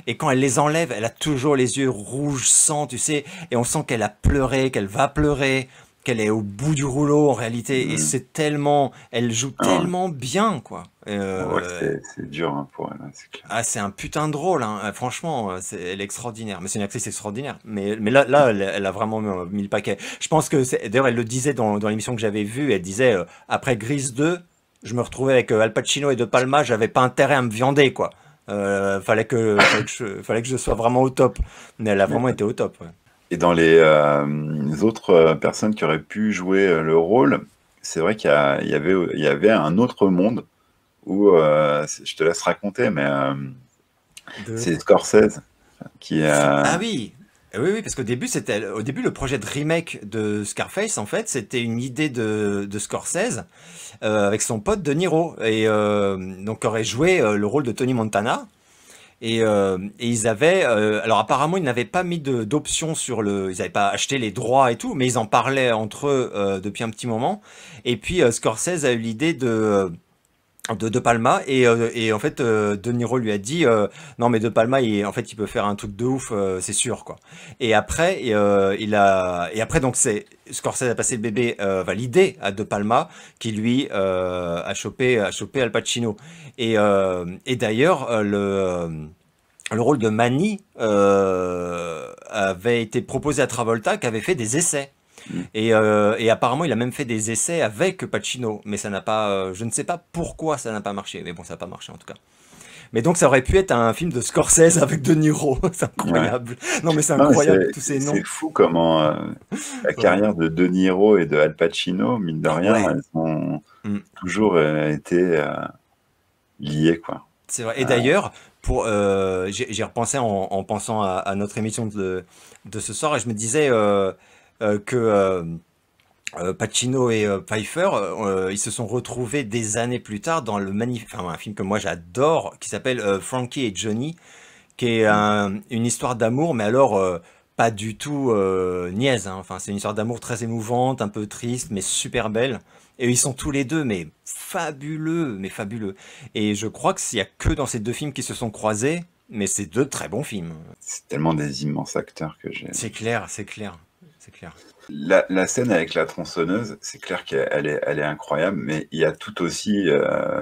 et quand elle les enlève, elle a toujours les yeux rouges sang, tu sais, et on sent qu'elle a pleuré, qu'elle va pleurer, qu'elle est au bout du rouleau en réalité, et mm. c'est tellement, elle joue Non, tellement bien, quoi. ouais, c'est dur, hein, pour elle, hein, c'est clair. Ah, c'est un putain de rôle, hein. Franchement, elle est extraordinaire. Mais c'est une actrice extraordinaire. Mais là elle a vraiment mis le paquet. Je pense que d'ailleurs, elle le disait dans l'émission que j'avais vue. Elle disait, après Grease 2, je me retrouvais avec Al Pacino et De Palma. J'avais pas intérêt à me viander, quoi. Fallait que je sois vraiment au top. Mais elle a Mais vraiment été au top, ouais. Et dans les autres personnes qui auraient pu jouer le rôle, c'est vrai il y avait un autre monde où, je te laisse raconter, mais De... c'est Scorsese qui Ah oui, oui, parce au début, le projet de remake de Scarface, en fait, c'était une idée de Scorsese avec son pote De Niro, et donc aurait joué le rôle de Tony Montana. Et ils avaient, alors apparemment, ils n'avaient pas mis d'option sur ils n'avaient pas acheté les droits et tout, mais ils en parlaient entre eux depuis un petit moment. Et puis Scorsese a eu l'idée de Palma, et en fait De Niro lui a dit non, mais De Palma en fait il peut faire un truc de ouf, c'est sûr, quoi. Et après donc c'est Scorsese a passé le bébé, enfin, l'idée à De Palma, qui lui a chopé Al Pacino, et d'ailleurs le rôle de Manny avait été proposé à Travolta, qui avait fait des essais. Et apparemment, il a même fait des essais avec Pacino, mais ça n'a pas. Je ne sais pas pourquoi ça n'a pas marché, mais bon, ça n'a pas marché en tout cas. Mais donc, ça aurait pu être un film de Scorsese avec De Niro. C'est incroyable. Non, mais c'est Non, mais incroyable, tous ces noms. c'est fou comment la carrière de De Niro et de Al Pacino, mine de rien, Ouais. elles ont Mm. toujours été liées, quoi. C'est vrai. Et d'ailleurs, j'ai repensé en pensant à notre émission de ce soir, et je me disais que Pacino et Pfeiffer, ils se sont retrouvés des années plus tard dans enfin, un film que moi j'adore, qui s'appelle Frankie et Johnny, qui est une histoire d'amour, mais alors pas du tout niaise, hein. Enfin, c'est une histoire d'amour très émouvante, un peu triste, mais super belle. Et ils sont tous les deux, mais fabuleux, mais fabuleux. Et je crois que s'il y a que dans ces deux films qui se sont croisés, mais c'est deux très bons films. C'est tellement des immenses acteurs que j'ai. C'est clair, c'est clair, c'est clair. La scène avec la tronçonneuse, c'est clair elle est incroyable, mais il y a tout aussi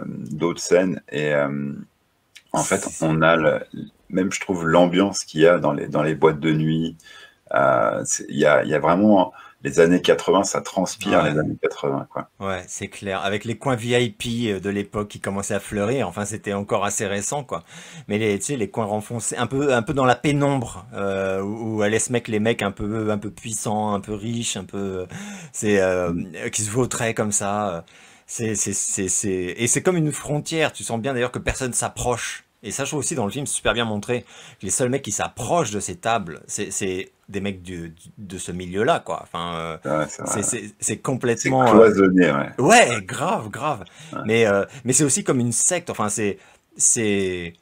d'autres scènes. Et en fait, on a même, je trouve, l'ambiance qu'il y a dans les boîtes de nuit. Il y a vraiment les années 80, ça transpire Ouais. les années 80, quoi. Ouais, c'est clair. Avec les coins VIP de l'époque qui commençaient à fleurir, enfin c'était encore assez récent, quoi. Mais tu sais, les coins renfoncés, un peu dans la pénombre, où allaient se mettre les mecs un peu puissants, un peu riches, qui se vautraient comme ça. Et c'est comme une frontière. Tu sens bien d'ailleurs que personne s'approche. Et ça, je trouve aussi dans le film, c'est super bien montré. Les seuls mecs qui s'approchent de ces tables, c'est des mecs de ce milieu-là, quoi. Enfin, Ouais, c'est vrai. c'est C'est complètement. cloisonné, ouais. Ouais, grave, grave. Ouais. Mais c'est aussi comme une secte. Enfin, c'est, c'est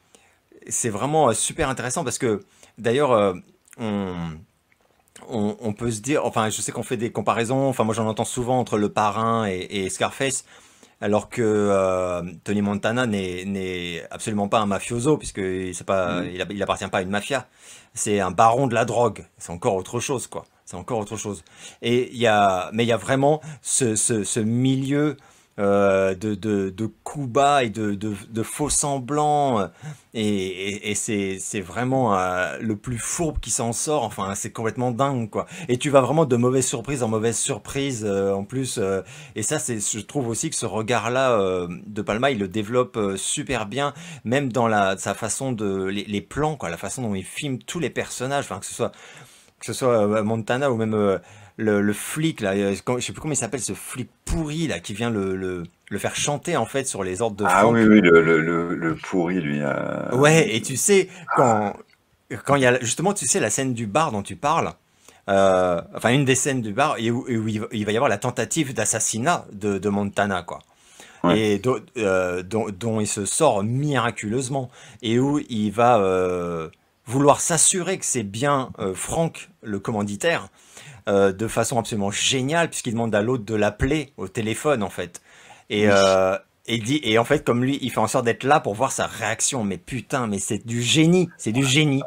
vraiment super intéressant parce que d'ailleurs, on, on peut se dire. Enfin, je sais qu'on fait des comparaisons. Enfin, moi, j'en entends souvent entre Le Parrain et Scarface. Alors que Tony Montana n'est absolument pas un mafioso, puisque c'est pas, il appartient pas à une mafia. C'est un baron de la drogue. C'est encore autre chose, quoi. C'est encore autre chose. Mais il y a vraiment ce milieu de coups bas et de faux semblants. Et c'est vraiment le plus fourbe qui s'en sort. Enfin, c'est complètement dingue, quoi. Et tu vas vraiment de mauvaise surprise en mauvaise surprise, en plus. Et ça, je trouve aussi que ce regard-là de Palma, il le développe super bien, même dans sa façon les plans, quoi, la façon dont il filme tous les personnages. Enfin, que ce soit Montana ou même le flic, là, je sais plus comment il s'appelle, ce flic pourri, là, qui vient le faire chanter, en fait, sur les ordres de Ah Franck. oui, oui, le pourri, lui. Ouais, et tu sais, quand il y a, justement, tu sais, la scène du bar dont tu parles, enfin, une des scènes du bar, et où il va y avoir la tentative d'assassinat de Montana, quoi. Ouais. Et dont il se sort miraculeusement, et où il va vouloir s'assurer que c'est bien Franck, le commanditaire, de façon absolument géniale, puisqu'il demande à l'autre de l'appeler au téléphone, en fait. Et, Oui. et en fait, comme lui, il fait en sorte d'être là pour voir sa réaction. Mais putain, mais c'est du génie, c'est du génie.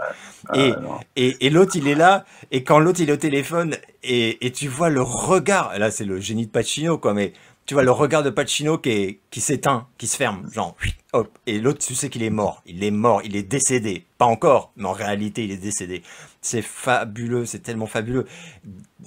Et, Non. et l'autre, il est là, et quand l'autre, il est au téléphone, et tu vois le regard, là, c'est le génie de Pacino, quoi, mais tu vois le regard de Pacino qui s'éteint, qui se ferme, genre, hop, et l'autre, tu sais qu'il est mort, il est décédé, pas encore, mais en réalité, il est décédé. C'est fabuleux, c'est tellement fabuleux,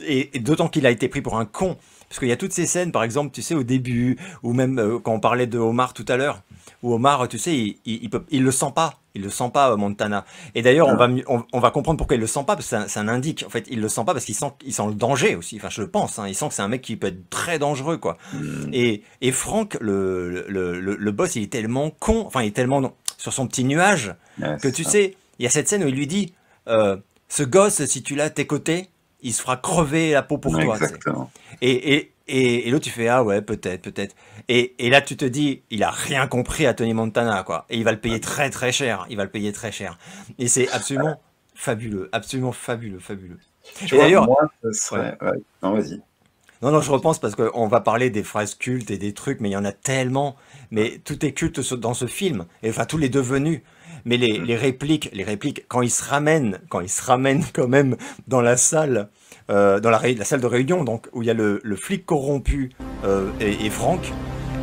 et d'autant qu'il a été pris pour un con, parce qu'il y a toutes ces scènes, par exemple, tu sais, au début, ou même quand on parlait de Omar tout à l'heure, où Omar, tu sais, il le sent pas. Il le sent pas, Montana. Et d'ailleurs, Ah, on va comprendre pourquoi il le sent pas, parce que c'est un indique. En fait, il le sent pas parce il sent le danger aussi. Enfin, je le pense. Hein. Il sent que c'est un mec qui peut être très dangereux, quoi. hmm, Et Franck, le boss, il est tellement con. Enfin, il est tellement sur son petit nuage ouais, que c'est tu ça. sais, il y a cette scène où il lui dit, ce gosse, si tu l'as à tes côtés, il se fera crever la peau pour Ouais, toi, tu sais. exactement. Et l'autre, tu fais, ah ouais, peut-être, peut-être. Et là, tu te dis, il a rien compris à Tony Montana, quoi. Et il va le payer très, très cher. Il va le payer très cher. Et c'est absolument fabuleux, fabuleux. Tu Et vois, d'ailleurs, moi, ce ouais. serait... Ouais. Non, vas-y. Non, je repense parce qu'on va parler des phrases cultes et des trucs, mais il y en a tellement. Mais tout est culte dans ce film. Et enfin, tous les devenus. Mais Hmm. les répliques, quand ils se ramènent quand même dans la salle, dans la salle de réunion, donc, où il y a le flic corrompu et Franck,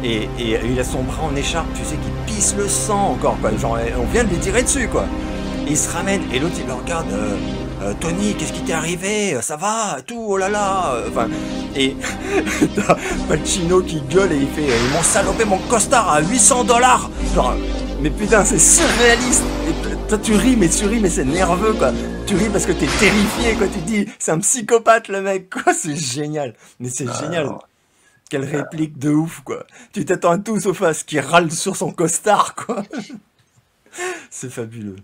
et il a son bras en écharpe, tu sais, qui pisse le sang encore, quoi. Genre, on vient de lui tirer dessus, quoi. Et il se ramène, et l'autre, il le regarde, Tony, qu'est-ce qui t'est arrivé? Ça va? Et tout, oh là là. Enfin, et t'as Pacino qui gueule et il fait, ils m'ont salopé mon costard à 800 $. Genre, mais putain, c'est surréaliste. Et toi, tu ris, mais c'est nerveux, quoi. Tu ris parce que t'es terrifié, quoi. Tu te dis, c'est un psychopathe, le mec, quoi. C'est génial. Mais c'est génial. Alors, Quelle réplique de ouf, quoi. Tu t'attends à tout sauf à ce qu'il râle sur son costard, quoi. C'est fabuleux.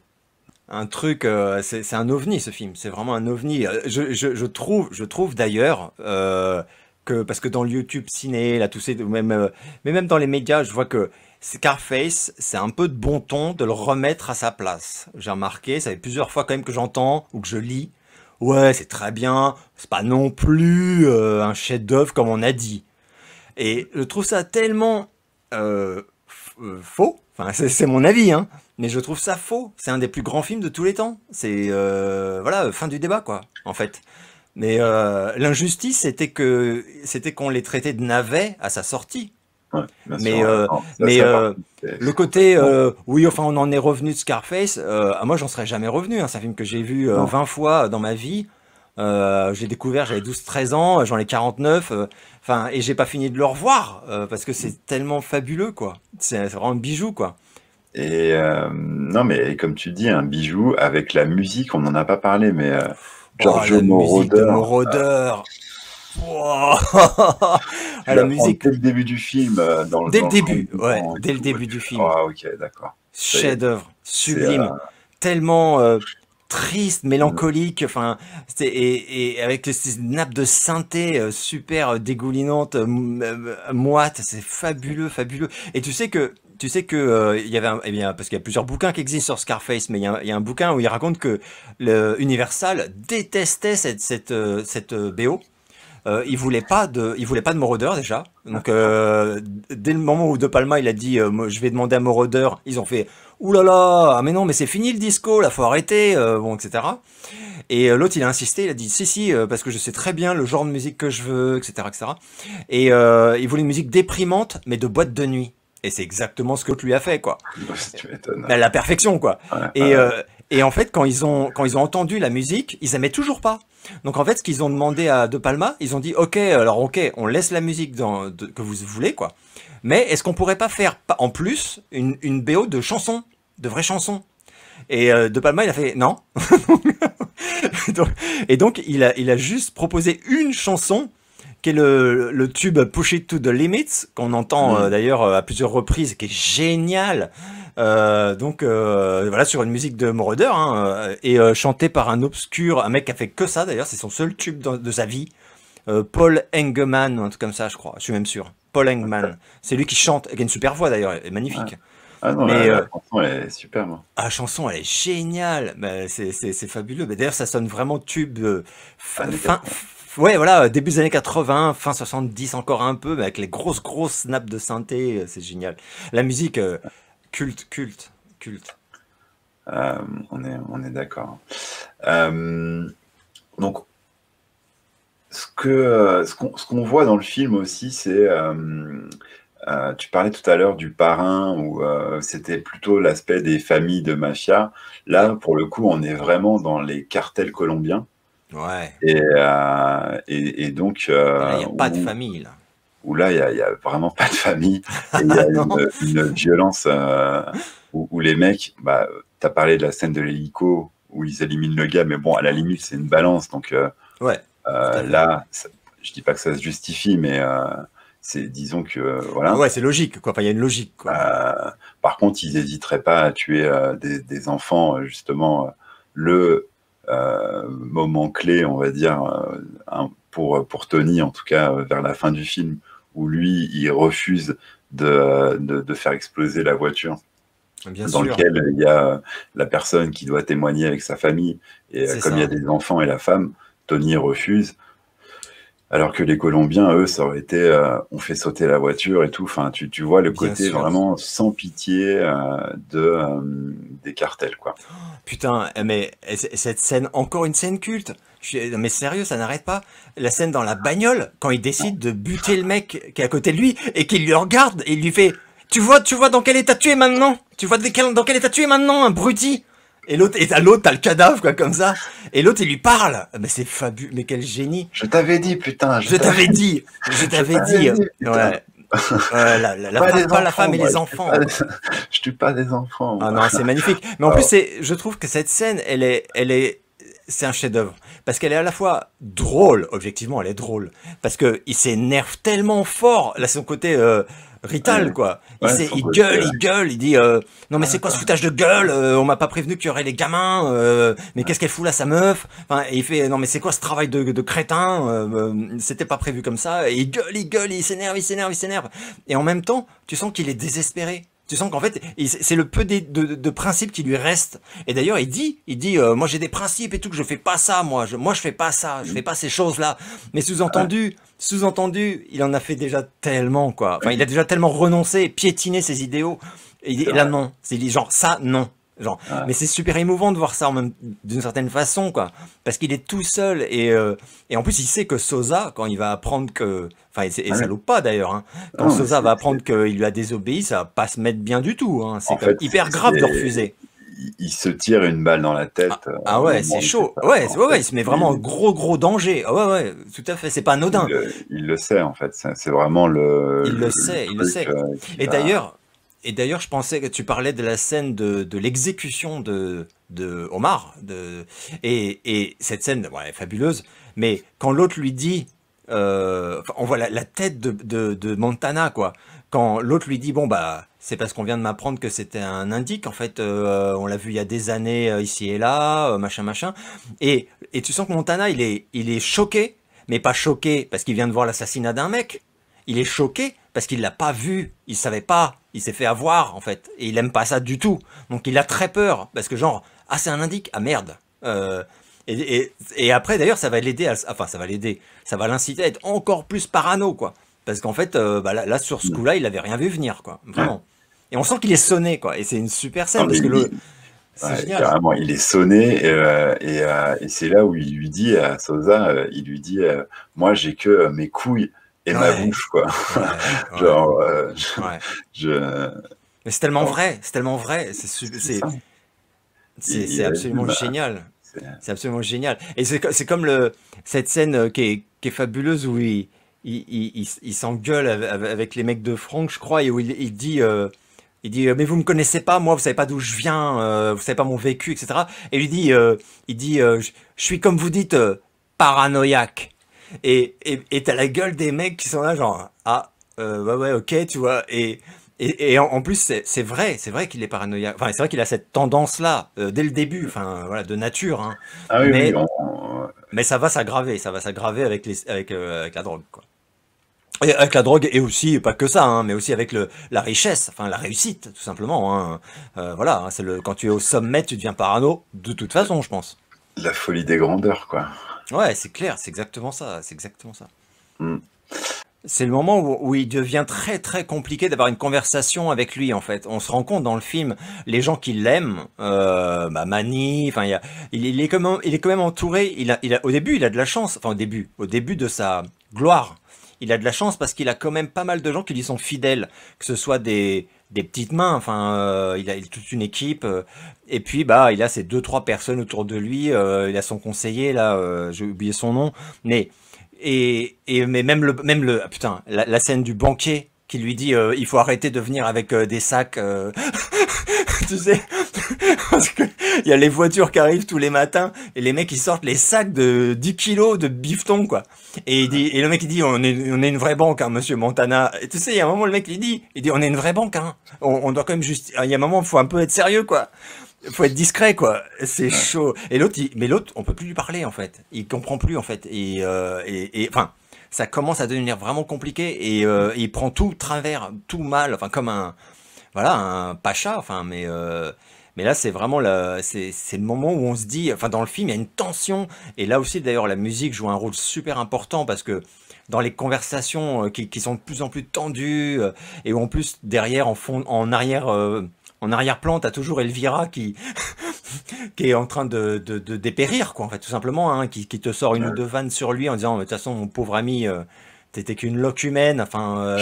Un truc, c'est un ovni, ce film. C'est vraiment un ovni. Je trouve d'ailleurs que, parce que dans le YouTube ciné, là, tout ces, mais même dans les médias, je vois que Scarface, c'est un peu de bon ton de le remettre à sa place. J'ai remarqué, ça fait plusieurs fois quand même que j'entends ou que je lis. Ouais, c'est très bien. C'est pas non plus un chef-d'œuvre comme on a dit. Et je trouve ça tellement faux. Enfin, c'est mon avis, hein. Mais je trouve ça faux. C'est un des plus grands films de tous les temps. C'est voilà, fin du débat, quoi, en fait. Mais l'injustice, c'était qu'on les traitait de navets à sa sortie. ouais, bien sûr. Mais Ouais. euh, Non, mais ça, par contre, le côté non, oui, enfin, on en est revenu de Scarface. Moi, j'en serais jamais revenu. Hein. C'est un film que j'ai vu non. 20 fois dans ma vie. J'ai découvert, j'avais 12-13 ans, j'en ai 49. Enfin, et j'ai pas fini de le revoir parce que c'est tellement fabuleux, quoi. C'est vraiment un bijou, quoi. Et non, mais comme tu dis, un bijou avec la musique, on n'en a pas parlé, mais Oh, Giorgio la musique de Moroder, Moroder. Wow. tu Ah, la l'apprends musique dès le début du film, dès le dans le début, premier ouais, plan et dès le tout, et début tu du fais, film. ah ok, d'accord, ça y est, Chef-d'œuvre, c'est sublime, tellement triste, mélancolique, enfin, et avec ces nappes de synthé super dégoulinantes, moites, c'est fabuleux, fabuleux. Et tu sais que il y avait eh bien, parce qu'il y a plusieurs bouquins qui existent sur Scarface, mais il y a un bouquin où il raconte que Universal détestait cette BO. Il voulait pas de Moroder déjà. Donc dès le moment où De Palma il a dit moi, je vais demander à Moroder, ils ont fait ouh là là, ah mais non mais c'est fini le disco, là faut arrêter, bon etc. Et l'autre il a insisté, il a dit si parce que je sais très bien le genre de musique que je veux, etc. etc. Et il voulait une musique déprimante mais de boîte de nuit. Et c'est exactement ce que l'autre lui a fait quoi. tu m'étonnes. À la perfection quoi. Ouais, Et, ouais, et en fait, quand ils ont entendu la musique, ils aimaient toujours pas. Donc en fait, ce qu'ils ont demandé à De Palma, ils ont dit, ok, on laisse la musique que vous voulez, quoi. Mais est-ce qu'on pourrait pas faire en plus une BO de chansons, de vraies chansons? Et De Palma, il a fait non. Donc- et donc il a juste proposé une chanson qui est le tube Push It to the Limits, qu'on entend d'ailleurs à plusieurs reprises, qui est génial. Donc voilà, sur une musique de Moroder, hein, et chanté par un mec qui a fait que ça d'ailleurs, c'est son seul tube de sa vie. Paul Engemann, un truc comme ça, je crois, je suis même sûr. Paul Engemann, c'est lui qui chante, qui a une super voix d'ailleurs, elle est ouais. magnifique. Ah non, Mais la chanson, elle est superbe. la chanson, elle est géniale. Bah, c'est fabuleux. Bah, d'ailleurs, ça sonne vraiment tube Années fin, 80. ouais, voilà, début des années 80, fin 70 encore un peu, mais avec les grosses nappes de synthé, c'est génial. La musique, culte. On est d'accord. Donc, ce qu'on voit dans le film aussi, c'est tu parlais tout à l'heure du parrain où c'était plutôt l'aspect des familles de mafia. Là, pour le coup, on est vraiment dans les cartels colombiens Ouais. et donc Là, il n'y a pas de famille, là. où là, il y a vraiment pas de famille et il y a Non. une violence où les mecs, bah, t'as parlé de la scène de l'hélico où ils éliminent le gars, mais bon, à la limite, c'est une balance. Donc Ouais, tout à fait. là, je dis pas que ça se justifie, mais disons que voilà. Ouais, c'est logique, quoi. Enfin, il y a une logique, quoi. Par contre, ils n'hésiteraient pas à tuer des enfants, justement, le moment clé, on va dire, pour Tony, en tout cas, vers la fin du film, où lui, il refuse de faire exploser la voiture, Bien dans sûr, lequel il y a la personne qui doit témoigner avec sa famille, et c'est comme il y a ça. des enfants et la femme, Tony refuse. Alors que les Colombiens, eux, ça aurait été on fait sauter la voiture et tout. Enfin, tu vois le Bien côté sûr. vraiment sans pitié des cartels, quoi. Putain, mais cette scène, encore une scène culte. Mais sérieux, ça n'arrête pas. La scène dans la bagnole, quand il décide de buter le mec qui est à côté de lui et qu'il lui regarde et il lui fait, tu vois dans quel état tu es maintenant? Tu vois dans quel état tu es maintenant, abruti? Et l'autre, t'as le cadavre, quoi, comme ça. Et l'autre, il lui parle. Mais c'est fabuleux, mais quel génie. Je t'avais dit, putain. Je t'avais dit. Putain. Ouais. Pas la femme et les enfants. Je tue pas des enfants. Ah non, c'est magnifique. Mais en plus, je trouve que cette scène, c'est un chef-d'œuvre. Parce qu'elle est à la fois drôle, objectivement, elle est drôle. Parce que il s'énerve tellement fort. Là, c'est son côté Rital, quoi. Il gueule, il dit non mais c'est quoi ce foutage de gueule, on m'a pas prévenu qu'il y aurait les gamins, mais qu'est-ce qu'elle fout là, sa meuf? Enfin, et il fait non mais c'est quoi ce travail de crétin, c'était pas prévu comme ça. Et il gueule, il s'énerve. Et en même temps, tu sens qu'il est désespéré. Tu sens qu'en fait, c'est le peu de principes qui lui restent. Et d'ailleurs, il dit, moi j'ai des principes et tout, que je fais pas ça, moi je fais pas ça, je fais pas ces choses-là. Mais sous-entendu, il en a fait déjà tellement, quoi. Enfin, il a déjà tellement renoncé, piétiné ses idéaux. Et là, non. C'est genre, ça, non. Genre, mais c'est super émouvant de voir ça d'une certaine façon, quoi. Parce qu'il est tout seul et en plus, il sait que Sosa, quand il va apprendre que, enfin, et ça loupe pas d'ailleurs, hein. Quand Sosa va apprendre qu'il lui a désobéi, ça va pas se mettre bien du tout, hein. C'est quand même hyper grave de refuser. Il se tire une balle dans la tête. Ah ouais, c'est chaud. Ouais, il se met vraiment un gros danger. Ah ouais, tout à fait. C'est pas anodin. Il le sait, en fait. C'est vraiment le. Il le sait. Et d'ailleurs, je pensais que tu parlais de la scène de l'exécution de Omar. Et cette scène, ouais, elle est fabuleuse. Mais quand l'autre lui dit, on voit la tête de Montana, quoi. Quand l'autre lui dit, bon, bah, c'est parce qu'on vient de m'apprendre que c'était un indique, en fait, on l'a vu il y a des années, ici et là, machin. Et tu sens que Montana, il est choqué, mais pas choqué parce qu'il vient de voir l'assassinat d'un mec. Il est choqué parce qu'il l'a pas vu, il savait pas, il s'est fait avoir, en fait, et il aime pas ça du tout. Donc il a très peur, parce que genre, ah, c'est un indique, ah merde. Et après, d'ailleurs, ça va l'aider, ça va l'inciter à être encore plus parano, quoi. Parce qu'en fait, bah là, sur ce coup-là, il avait rien vu venir, quoi. Vraiment. Et on sent qu'il est sonné, quoi. Et c'est une super scène, parce que c'est génial. Carrément, il est sonné, et c'est là où il lui dit à Sosa, moi, j'ai que mes couilles et ma bouche, quoi. Genre, mais c'est tellement vrai, c'est absolument génial. C'est absolument génial. Et c'est comme cette scène qui est fabuleuse où il s'engueule avec les mecs de Franck, je crois, et où il dit mais vous me connaissez pas, moi, vous savez pas d'où je viens, vous savez pas mon vécu, etc. Et il dit je suis comme vous dites paranoïaque. Et t'as la gueule des mecs qui sont là genre ouais, ok, tu vois. Et en plus c'est vrai qu'il est paranoïaque. Enfin, c'est vrai qu'il a cette tendance là dès le début, enfin voilà, de nature, hein. Ah oui, mais ça va s'aggraver avec la drogue, quoi. Et avec la drogue, et aussi pas que ça, hein, mais aussi avec la richesse, enfin la réussite, tout simplement, hein. Voilà, hein, quand tu es au sommet, tu deviens parano de toute façon, je pense. La folie des grandeurs, quoi. Ouais, c'est clair, c'est exactement ça. C'est le moment où il devient très très compliqué d'avoir une conversation avec lui, en fait. On se rend compte dans le film, les gens qui l'aiment, Manny, enfin il est quand même entouré. Au début, il a de la chance. Enfin au début de sa gloire, il a de la chance parce qu'il a quand même pas mal de gens qui lui sont fidèles, que ce soit des petites mains, enfin il a toute une équipe, et puis bah il a ces 2-3 personnes autour de lui, il a son conseiller là, j'ai oublié son nom, mais même la scène du banquier qui lui dit il faut arrêter de venir avec des sacs, tu sais, parce que il y a les voitures qui arrivent tous les matins et les mecs ils sortent les sacs de 10 kilos de bifton quoi. Et le mec il dit on est une vraie banque hein, monsieur Montana. Et tu sais, il y a un moment le mec il dit on est une vraie banque hein. On doit quand même juste, il y a un moment il faut un peu être sérieux quoi. Faut être discret quoi, c'est chaud. Et mais l'autre, on peut plus lui parler en fait. Il comprend plus en fait. Et enfin, ça commence à devenir vraiment compliqué. Et il prend tout travers, tout mal. Enfin, comme un pacha. Enfin, mais là, c'est vraiment c'est le moment où on se dit. Enfin, dans le film, il y a une tension. Et là aussi, d'ailleurs, la musique joue un rôle super important parce que dans les conversations qui sont de plus en plus tendues et où en plus derrière, en arrière-plan, t'as toujours Elvira qui est en train de dépérir, quoi, en fait, tout simplement, hein, qui te sort une ou deux vannes sur lui en disant, de toute façon, mon pauvre ami, t'étais qu'une locumène, enfin,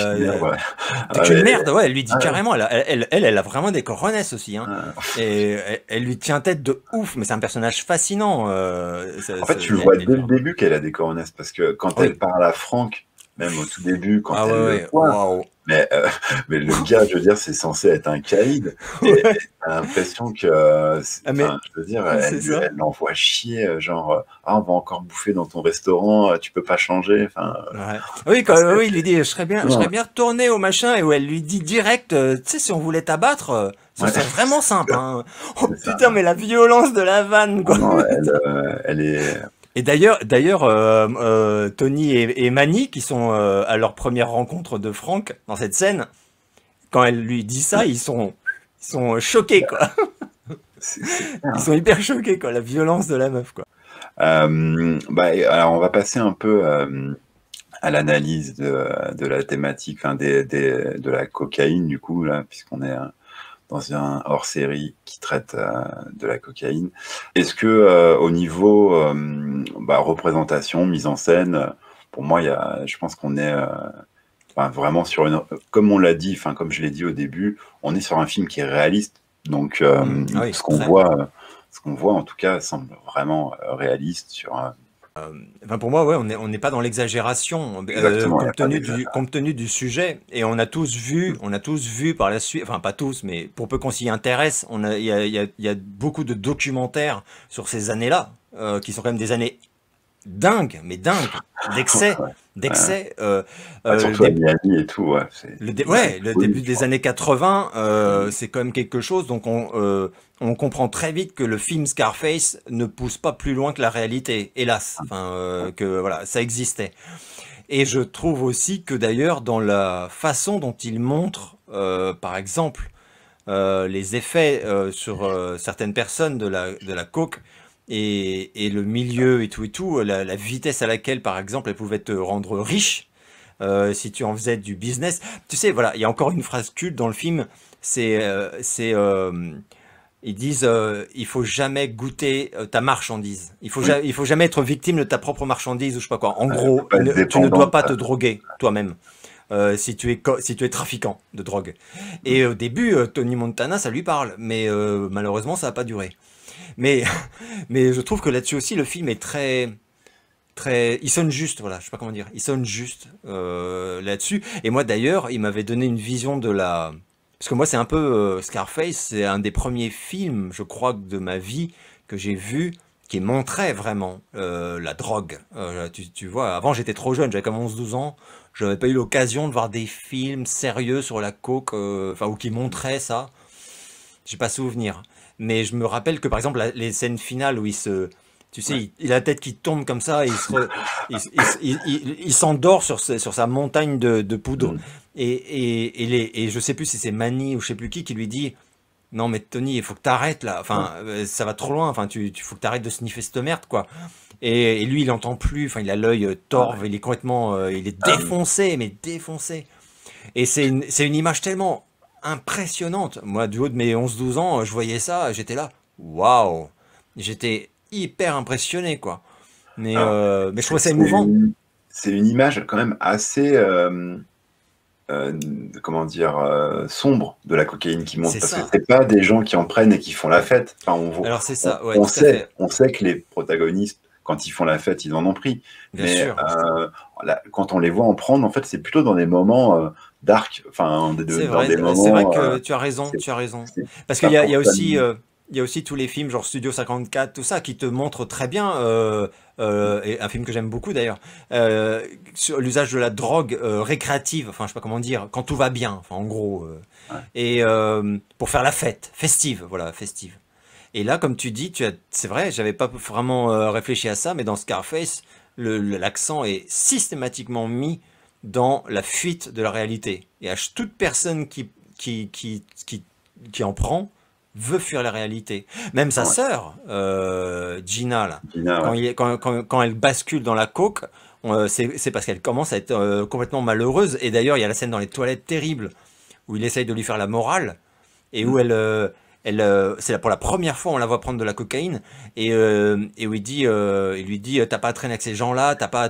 t'es qu'une merde, ouais, elle lui dit carrément, elle a vraiment des coronesses aussi, hein, et elle lui tient tête de ouf, mais c'est un personnage fascinant. En fait, tu le vois dès le début qu'elle a des coronesses, parce que quand elle parle à Franck, même au tout début, quand elle le voit, mais le gars, je veux dire, c'est censé être un caïd. Et t'as l'impression que, je veux dire, elle l'envoie chier, genre, on va encore bouffer dans ton restaurant, tu peux pas changer. Enfin, oui, il lui dit, je serais bien retourné au machin, et où elle lui dit direct, tu sais, si on voulait t'abattre, ce serait vraiment simple. Hein. Oh putain, mais la violence de la vanne, quoi. Non, elle est. Et d'ailleurs, Tony et Manny, qui sont à leur première rencontre de Franck dans cette scène, quand elle lui dit ça, ils sont choqués, quoi. Ils sont hyper choqués, quoi, la violence de la meuf, quoi. Alors, on va passer un peu à l'analyse de la thématique, enfin, de la cocaïne, du coup, là, puisqu'on est dans un hors-série qui traite de la cocaïne. Est-ce que au niveau représentation, mise en scène, pour moi, je pense qu'on est vraiment sur une... Comme on l'a dit, comme je l'ai dit au début, on est sur un film qui est réaliste. Donc, ce qu'on voit, en tout cas, semble vraiment réaliste sur... pour moi, ouais, on n'est pas dans l'exagération compte tenu du sujet, et on a tous vu par la suite, enfin pas tous, mais pour peu qu'on s'y intéresse, il y a beaucoup de documentaires sur ces années-là, qui sont quand même des années dingues, d'excès. Surtout à Miami et tout, le début des années 80, c'est quand même quelque chose, donc on comprend très vite que le film Scarface ne pousse pas plus loin que la réalité, hélas, que voilà, ça existait. Et je trouve aussi que d'ailleurs, dans la façon dont il montre, par exemple, les effets sur certaines personnes de la coke, et le milieu et tout, la vitesse à laquelle, par exemple, elle pouvait te rendre riche, si tu en faisais du business. Tu sais, voilà, il y a encore une phrase culte dans le film, ils disent il faut jamais goûter ta marchandise. Il faut jamais être victime de ta propre marchandise ou je sais pas quoi. En gros, tu ne dois pas te droguer toi-même. Si tu es trafiquant de drogue. Et au début, Tony Montana, ça lui parle, mais malheureusement, ça n'a pas duré. Mais je trouve que là-dessus aussi, le film est très, il sonne juste, voilà, je sais pas comment dire, il sonne juste là-dessus. Et moi, d'ailleurs, il m'avait donné une vision parce que moi, c'est un peu Scarface, c'est un des premiers films, je crois, de ma vie que j'ai vu qui montrait vraiment la drogue. Tu vois, avant, j'étais trop jeune, j'avais comme 11-12 ans. Je n'avais pas eu l'occasion de voir des films sérieux sur la coke, ou qui montraient ça. J'ai pas souvenir. Mais je me rappelle que, par exemple, les scènes finales où tu sais, il a la tête qui tombe comme ça, et il s'endort sur sa montagne de poudre. Et je sais plus si c'est Manny ou je sais plus qui lui dit « Non mais Tony, il faut que t'arrêtes là, enfin, ça va trop loin, enfin, il faut que t'arrêtes de sniffer cette merde, quoi. » Et lui, il entend plus, enfin, il a l'œil torve, il est complètement, il est défoncé, mais défoncé. Et c'est une image tellement impressionnante. Moi, du haut de mes 11-12 ans, je voyais ça, j'étais là, waouh, j'étais hyper impressionné, quoi. Mais je trouvais ça émouvant. C'est une image quand même assez, comment dire, sombre de la cocaïne qui monte, parce que c'est pas des gens qui en prennent et qui font la fête. Enfin, alors c'est ça, ouais, on sait que les protagonistes, quand ils font la fête, ils en ont pris. Bien sûr. Quand on les voit en prendre, en fait, c'est plutôt dans des moments dark, enfin, dans C'est des vrai, c'est vrai moments, que tu as raison, c'est tu as raison. c'est Parce qu'il pas y a pour aussi, s'amuser. il y a aussi tous les films genre Studio 54, tout ça, qui te montrent très bien, et un film que j'aime beaucoup d'ailleurs, sur l'usage de la drogue récréative, enfin je sais pas comment dire, quand tout va bien, enfin en gros, Ouais, et pour faire la fête, festive, voilà, festive. Et là, comme tu dis, c'est vrai, j'avais pas vraiment réfléchi à ça, mais dans Scarface, l'accent est systématiquement mis dans la fuite de la réalité. Et toute personne qui en prend veut fuir la réalité. Même sa ouais. sœur, Gina, là, Gina, ouais. quand elle bascule dans la coke, c'est parce qu'elle commence à être complètement malheureuse. Et d'ailleurs, il y a la scène dans les toilettes terrible où il essaye de lui faire la morale et Mm. où c'est pour la première fois on la voit prendre de la cocaïne et où il lui dit t'as pas à traîner avec ces gens-là, t'as pas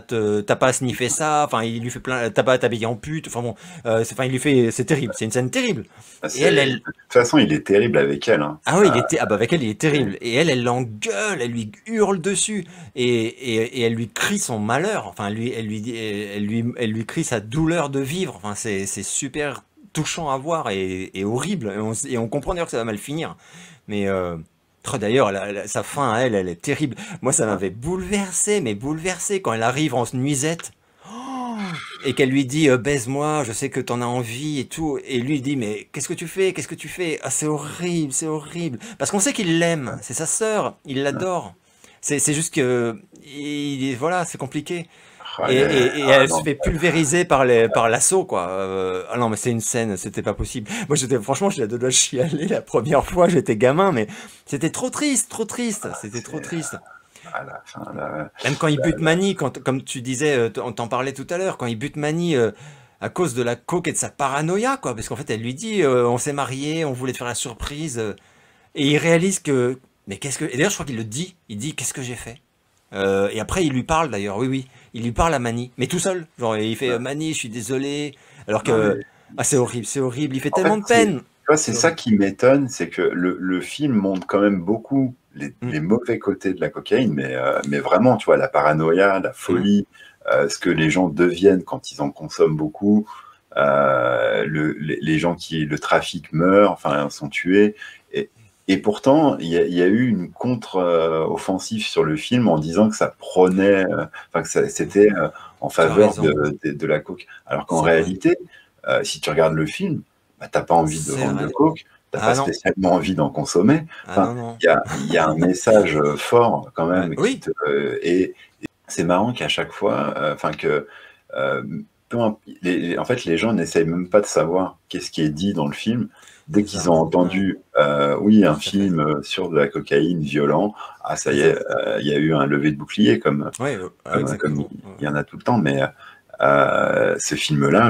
à sniffer ça, enfin il lui fait plein, t'as pas à t'habiller en pute, enfin bon, il lui fait, c'est terrible, c'est une scène terrible. Ah, Et elle, de toute façon, il est terrible avec elle, hein. ah oui, ah bah avec elle il est C'est- terrible. Et elle l'engueule, elle lui hurle dessus et elle lui crie son malheur, enfin elle lui crie sa douleur de vivre, enfin c'est super touchant à voir et horrible et on comprend d'ailleurs que ça va mal finir. Mais d'ailleurs sa fin à elle est terrible. Moi ça ouais. m'avait bouleversé, mais bouleversé quand elle arrive en nuisette et qu'elle lui dit baise-moi, je sais que t'en as envie et tout, et lui il dit mais qu'est-ce que tu fais, qu'est-ce que tu fais, ah c'est horrible, parce qu'on sait qu'il l'aime, c'est sa sœur, il Ouais. l'adore, c'est juste que voilà c'est compliqué, Ah, et ah, elle se non, fait pulvériser par l'assaut quoi. Ah non mais c'est une scène, c'était pas possible. Moi franchement j'ai de doigts de chialer la première fois, j'étais gamin, mais c'était trop triste, c'était trop c'est triste. à la fin, là, Même quand il bute Manny, comme tu disais, on t'en parlait tout à l'heure, quand il bute Manny à cause de la coke et de sa paranoïa, quoi, parce qu'en fait elle lui dit, on s'est mariés, on voulait te faire la surprise, et il réalise que, mais qu'est-ce que, et d'ailleurs je crois qu'il le dit, il dit qu'est-ce que j'ai fait. Et après il lui parle d'ailleurs, oui oui, il lui parle à Manny, mais tout seul, genre il fait ouais. Manny, je suis désolé, alors Non, que mais ah c'est horrible, il fait en fait, tellement de peine, tu vois, c'est c'est ça horrible. qui m'étonne, c'est que le film montre quand même beaucoup Hum, les mauvais côtés de la cocaïne, mais vraiment, tu vois, la paranoïa, la hum, folie, ce que les gens deviennent quand ils en consomment beaucoup, les gens qui le trafic meurent, enfin, sont tués. Et, et pourtant, il y a eu une contre-offensive sur le film en disant que ça prônait, enfin, que c'était en tu as faveur raison, de la coke. Alors qu'en c'est vrai, réalité, si tu regardes le film, bah, t'as pas envie de c'est vendre de vrai, coke, t'as pas ah non, spécialement envie d'en consommer. ah Enfin, non non, il y a un message fort quand ouais, même oui, et c'est marrant qu'à chaque fois, enfin que euh, en fait, les gens n'essayent même pas de savoir qu'est-ce qui est dit dans le film. Dès c'est qu'ils ça, ont ouais, entendu, oui, un tout à fait. film sur de la cocaïne violent, ah ça C'est y ça. est, il y a eu un lever de bouclier Ouais, comme exactement. il y en a tout le temps. Mais ce film-là,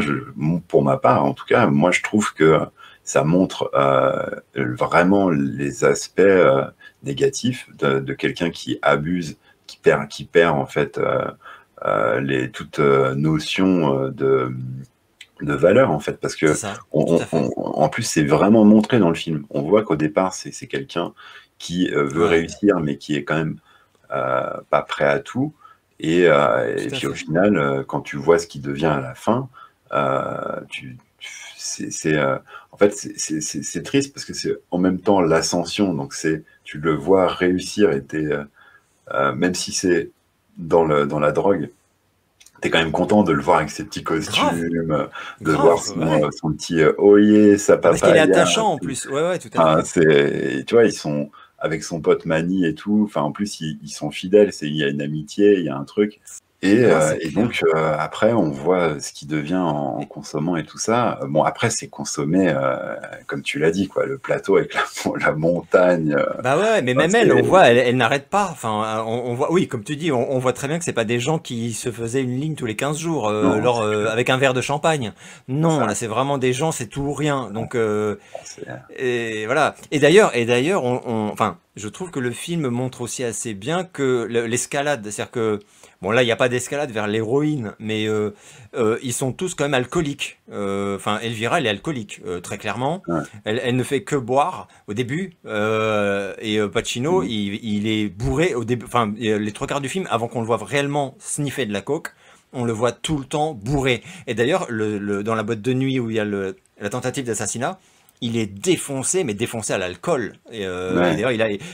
pour ma part, en tout cas, moi je trouve que ça montre vraiment les aspects négatifs de quelqu'un qui abuse, qui perd en fait toute notion de valeur en fait, parce C'est que ça, tout à fait. en plus c'est vraiment montré dans le film. On voit qu'au départ c'est quelqu'un qui veut Ouais, réussir, mais qui est quand même pas prêt à tout. Et tout à puis au fait. final, quand tu vois ce qui devient à la fin, c'est en fait c'est triste parce que c'est en même temps l'ascension. Donc tu le vois réussir et même si c'est dans la drogue, t'es quand même content de le voir avec ses petits Grave, costumes, de voir grave, ouais. son petit Oye, sa Bah parce qu'il est papaya. attachant en plus. Ouais, ouais, tout à Enfin, fait. tu vois, ils sont avec son pote Manny et tout. Enfin, en plus, ils sont fidèles. Il y a une amitié, il y a un truc. Non, c'est Et clair. donc, après, on voit ce qui devient en Et- consommant et tout ça. Bon, après, c'est consommé, comme tu l'as dit, quoi. Le plateau avec la montagne. Bah ouais, mais Enfin, même elle, on voit, elle n'arrête pas. Enfin, on voit, oui, comme tu dis, on voit très bien que c'est pas des gens qui se faisaient une ligne tous les 15 jours, non, c'est clair. avec un verre de champagne. C'est Non, ça. là, c'est vraiment des gens, c'est tout ou rien. Donc, C'est- et voilà. Et d'ailleurs, enfin, je trouve que le film montre aussi assez bien que l'escalade, c'est-à-dire que, bon, là, il n'y a pas d'escalade vers l'héroïne, mais ils sont tous quand même alcooliques. Enfin, Elvira, elle est alcoolique, très clairement. ouais. Elle ne fait que boire au début, et Pacino, il est bourré au début, enfin, les trois quarts du film, avant qu'on le voit réellement sniffer de la coke. on le voit tout le temps bourré. Et d'ailleurs, dans la boîte de nuit où il y a la tentative d'assassinat, il est défoncé, mais défoncé à l'alcool. Et d'ailleurs,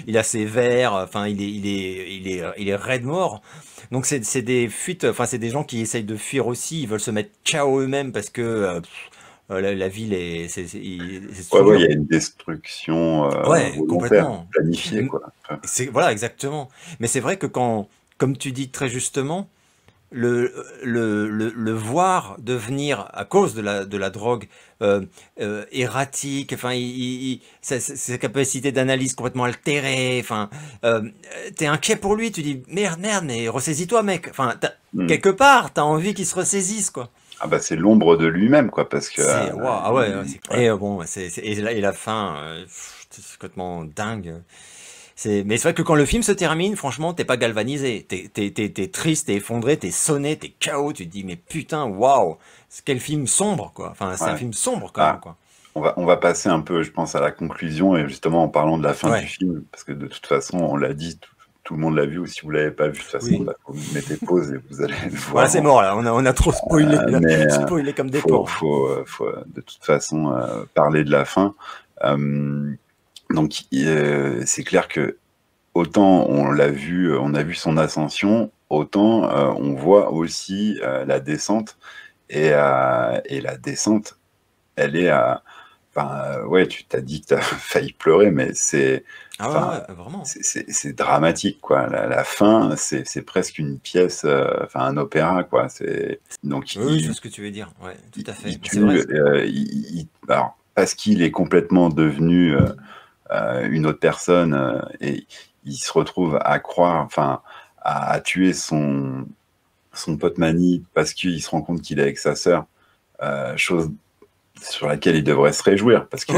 il a ses verres, enfin, il est raide mort. Donc c'est des fuites, enfin c'est des gens qui essayent de fuir aussi, ils veulent se mettre KO eux-mêmes parce que la ville est... Ouais, il y a une destruction Ouais, volontaire, complètement. planifiée, quoi. Enfin, Voilà, exactement. Mais c'est vrai que comme tu dis très justement, le voir devenir, à cause de la drogue, erratique, enfin, sa capacité d'analyse complètement altérée, enfin, t'es inquiet pour lui, tu dis, merde, mais ressaisis-toi, mec. Enfin, quelque part, t'as envie qu'il se ressaisisse, quoi. Ah bah c'est l'ombre de lui-même, quoi, parce que... Waouh, ah ouais, et bon, et la fin, c'est complètement dingue. Mais c'est vrai que quand le film se termine, franchement, t'es pas galvanisé. T'es triste, t'es effondré, t'es sonné, t'es KO. Tu te dis, mais putain, waouh, quel film sombre, quoi. Enfin, c'est un film sombre, quand même, quoi. On va passer un peu, je pense, à la conclusion, et justement en parlant de la fin du film, parce que de toute façon, on l'a dit, tout le monde l'a vu, ou si vous l'avez pas vu, de toute façon, vous mettez pause et vous allez le voir. Voilà, c'est mort, là, on a trop spoilé, spoilé comme des porcs. Faut de toute façon parler de la fin. Donc c'est clair que autant on l'a vu, on a vu son ascension, autant on voit aussi la descente, et la descente, elle est à... Enfin, ouais, tu t'as dit que t'as failli pleurer, mais c'est... Ah ouais, vraiment. C'est dramatique, quoi. La fin, c'est presque une pièce, enfin un opéra, quoi. Donc oui, c'est ce que tu veux dire. Ouais, tout à fait. Alors, parce qu'il est complètement devenu une autre personne, et il se retrouve à croire, enfin, à tuer son pote Manny parce qu'il se rend compte qu'il est avec sa sœur, chose sur laquelle il devrait se réjouir, parce que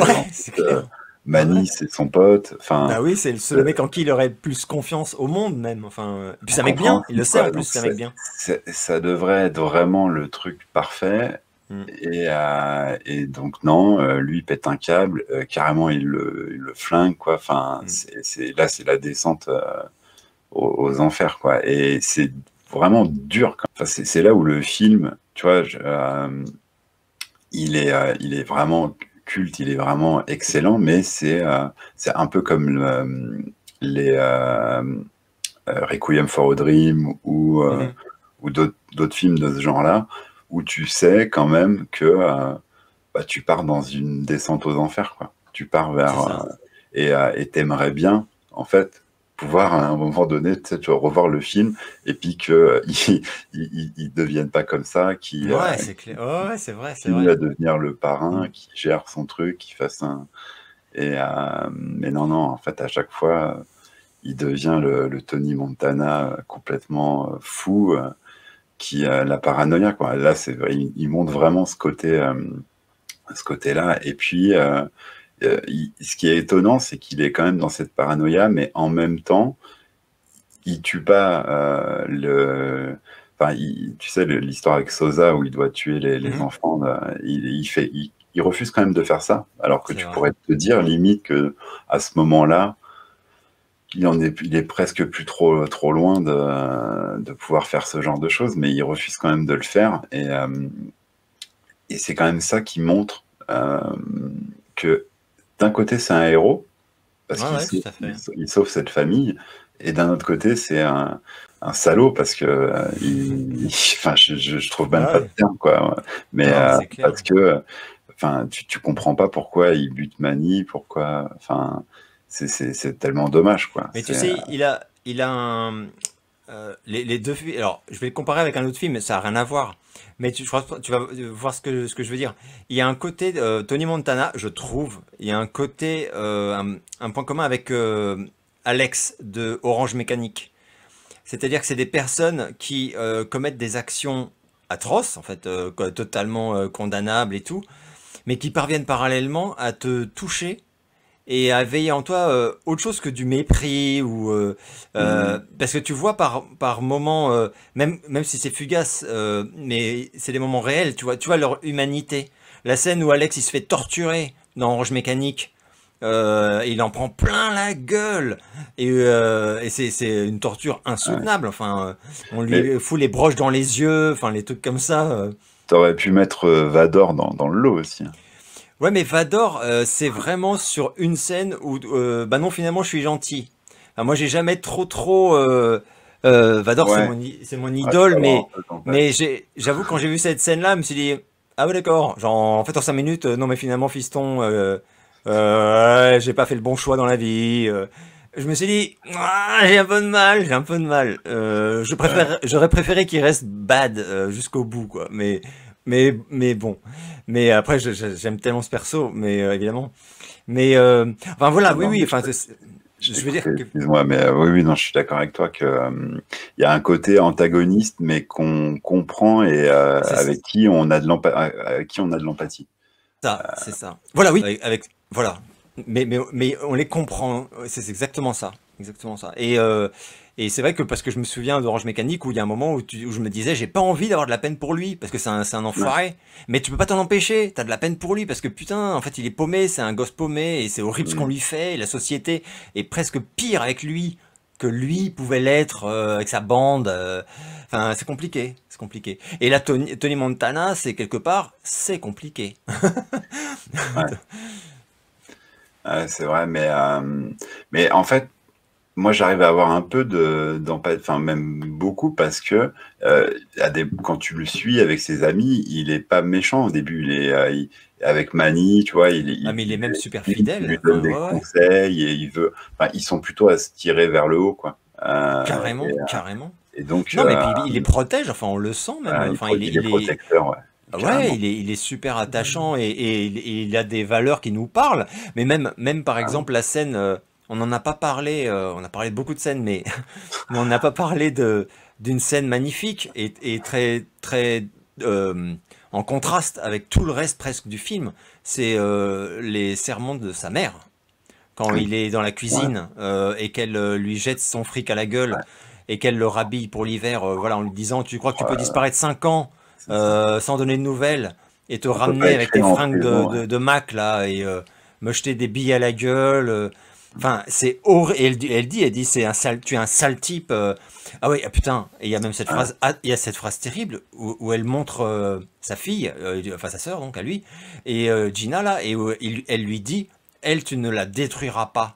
Manny, c'est son pote. Enfin, bah oui, c'est le mec en qui il aurait le plus confiance au monde, même. Enfin, puis c'est un mec bien, il le sait en plus, c'est un mec bien. Ça devrait être vraiment le truc parfait. Et donc non, lui il pète un câble, carrément il le flingue, quoi. Enfin, là c'est la descente aux enfers, quoi. Et c'est vraiment dur, quoi. Enfin, c'est là où le film, tu vois, il est vraiment culte, il est vraiment excellent, mais c'est un peu comme les Requiem for a Dream ou d'autres films de ce genre-là, où tu sais quand même que tu pars dans une descente aux enfers, quoi. Tu pars vers... et t'aimerais bien, en fait, pouvoir, à un moment donné, tu vas revoir le film, et puis qu'ils ne deviennent pas comme ça, ouais, c'est clair. Ouais, c'est vrai, c'est vrai. Qu'il à devenir le parrain, qui gère son truc, qui fasse un... mais non, en fait, à chaque fois, il devient le Tony Montana complètement fou, qui a la paranoïa, quoi. Là, c'est vrai, il montre vraiment ce côté-là. Et puis, ce qui est étonnant, c'est qu'il est quand même dans cette paranoïa, mais en même temps, il tue pas Enfin, tu sais, l'histoire avec Sosa où il doit tuer les enfants, il refuse quand même de faire ça, alors que tu pourrais te dire limite que à ce moment-là, il est presque plus trop loin de pouvoir faire ce genre de choses, mais il refuse quand même de le faire, et c'est quand même ça qui montre que d'un côté c'est un héros, parce qu'il sauve cette famille, et d'un autre côté c'est un salaud, parce que enfin, je trouve même pas de terme, quoi, mais parce que enfin, tu comprends pas pourquoi il bute Manny, pourquoi, enfin, c'est tellement dommage, quoi. Mais tu sais, il a les deux films. Alors, je vais le comparer avec un autre film, mais ça n'a rien à voir. Mais je crois que tu vas voir ce que je veux dire. Il y a un côté Tony Montana, je trouve. Il y a un côté, un point commun avec Alex de Orange Mécanique. C'est-à-dire que c'est des personnes qui commettent des actions atroces, en fait, totalement condamnables et tout, mais qui parviennent parallèlement à te toucher et à veiller en toi autre chose que du mépris, ou parce que tu vois par moments, même si c'est fugace, mais c'est des moments réels, tu vois leur humanité. La scène où Alex il se fait torturer dans Orange Mécanique, il en prend plein la gueule. Et c'est une torture insoutenable. Enfin, on lui fout les broches dans les yeux, enfin, les trucs comme ça. T'aurais pu mettre Vador dans le lot aussi. Ouais, mais Vador, c'est vraiment sur une scène où, bah non, finalement, je suis gentil. Enfin, moi, j'ai jamais trop. Vador, Ouais. c'est mon Ouais, idole, je peux mais, avoir un peu d'empathie. j'avoue, quand j'ai vu cette scène-là, je me suis dit, ah ouais, d'accord. Genre, en fait, en 5 minutes, non, mais finalement, fiston, j'ai pas fait le bon choix dans la vie. Je me suis dit, ah, j'ai un peu de mal, j'ai un peu de mal. J'aurais préféré qu'il reste bad jusqu'au bout, quoi. Mais bon. Mais après, j'aime tellement ce perso, mais évidemment. Mais enfin voilà, oui, Non, oui. mais Enfin, je veux dire que excuse-moi, mais oui, non, je suis d'accord avec toi que il y a un côté antagoniste, mais qu'on comprend et c'est avec qui on a de l'empathie. ça, c'est ça. Voilà, oui. Voilà. Mais on les comprend. C'est exactement ça, exactement ça. Et c'est vrai que parce que je me souviens d'Orange Mécanique où il y a un moment où, où je me disais j'ai pas envie d'avoir de la peine pour lui parce que c'est un enfoiré, mais tu peux pas t'en empêcher, t'as de la peine pour lui parce que putain en fait il est paumé, c'est un gosse paumé et c'est horrible ce qu'on lui fait et la société est presque pire avec lui que lui pouvait l'être avec sa bande. Enfin c'est compliqué, c'est compliqué. Et là Tony Montana c'est quelque part c'est compliqué. Ouais. Ouais, c'est vrai, mais en fait, moi, j'arrive à avoir un peu d'empathie, enfin même beaucoup, parce que quand tu le suis avec ses amis, il est pas méchant au début. Avec Manny, tu vois, Ah mais il est même super il lui fidèle. donne Enfin, des ouais, ouais. conseils et enfin, ils sont plutôt à se tirer vers le haut, quoi. Carrément, carrément. Et donc, Non mais puis il les protège, enfin on le sent même. voilà, Enfin il est protecteur, ouais, ouais, carrément. il est super attachant et il a des valeurs qui nous parlent. Mais même par exemple la scène, on n'en a pas parlé, on a parlé de beaucoup de scènes, mais, mais on n'a pas parlé d'une scène magnifique et très en contraste avec tout le reste presque du film. C'est les sermons de sa mère. Quand il est dans la Ouais, cuisine et qu'elle lui jette son fric à la gueule ouais, et qu'elle le rhabille pour l'hiver, voilà, en lui disant, tu crois que tu peux disparaître 5 ans c'est ça. sans donner de nouvelles et te On peut pas ramener avec tes écrire en fringues prison, ouais. de Mac là et me jeter des billes à la gueule. Enfin, c'est horrible. Et elle dit, c'est un sale, tu es un sale type. Ah oui, ah putain. Et il y a même cette Ouais, phrase, il y a cette phrase terrible où elle montre sa fille, enfin sa sœur donc à lui, et Gina là, et où elle lui dit, elle, tu ne la détruiras pas.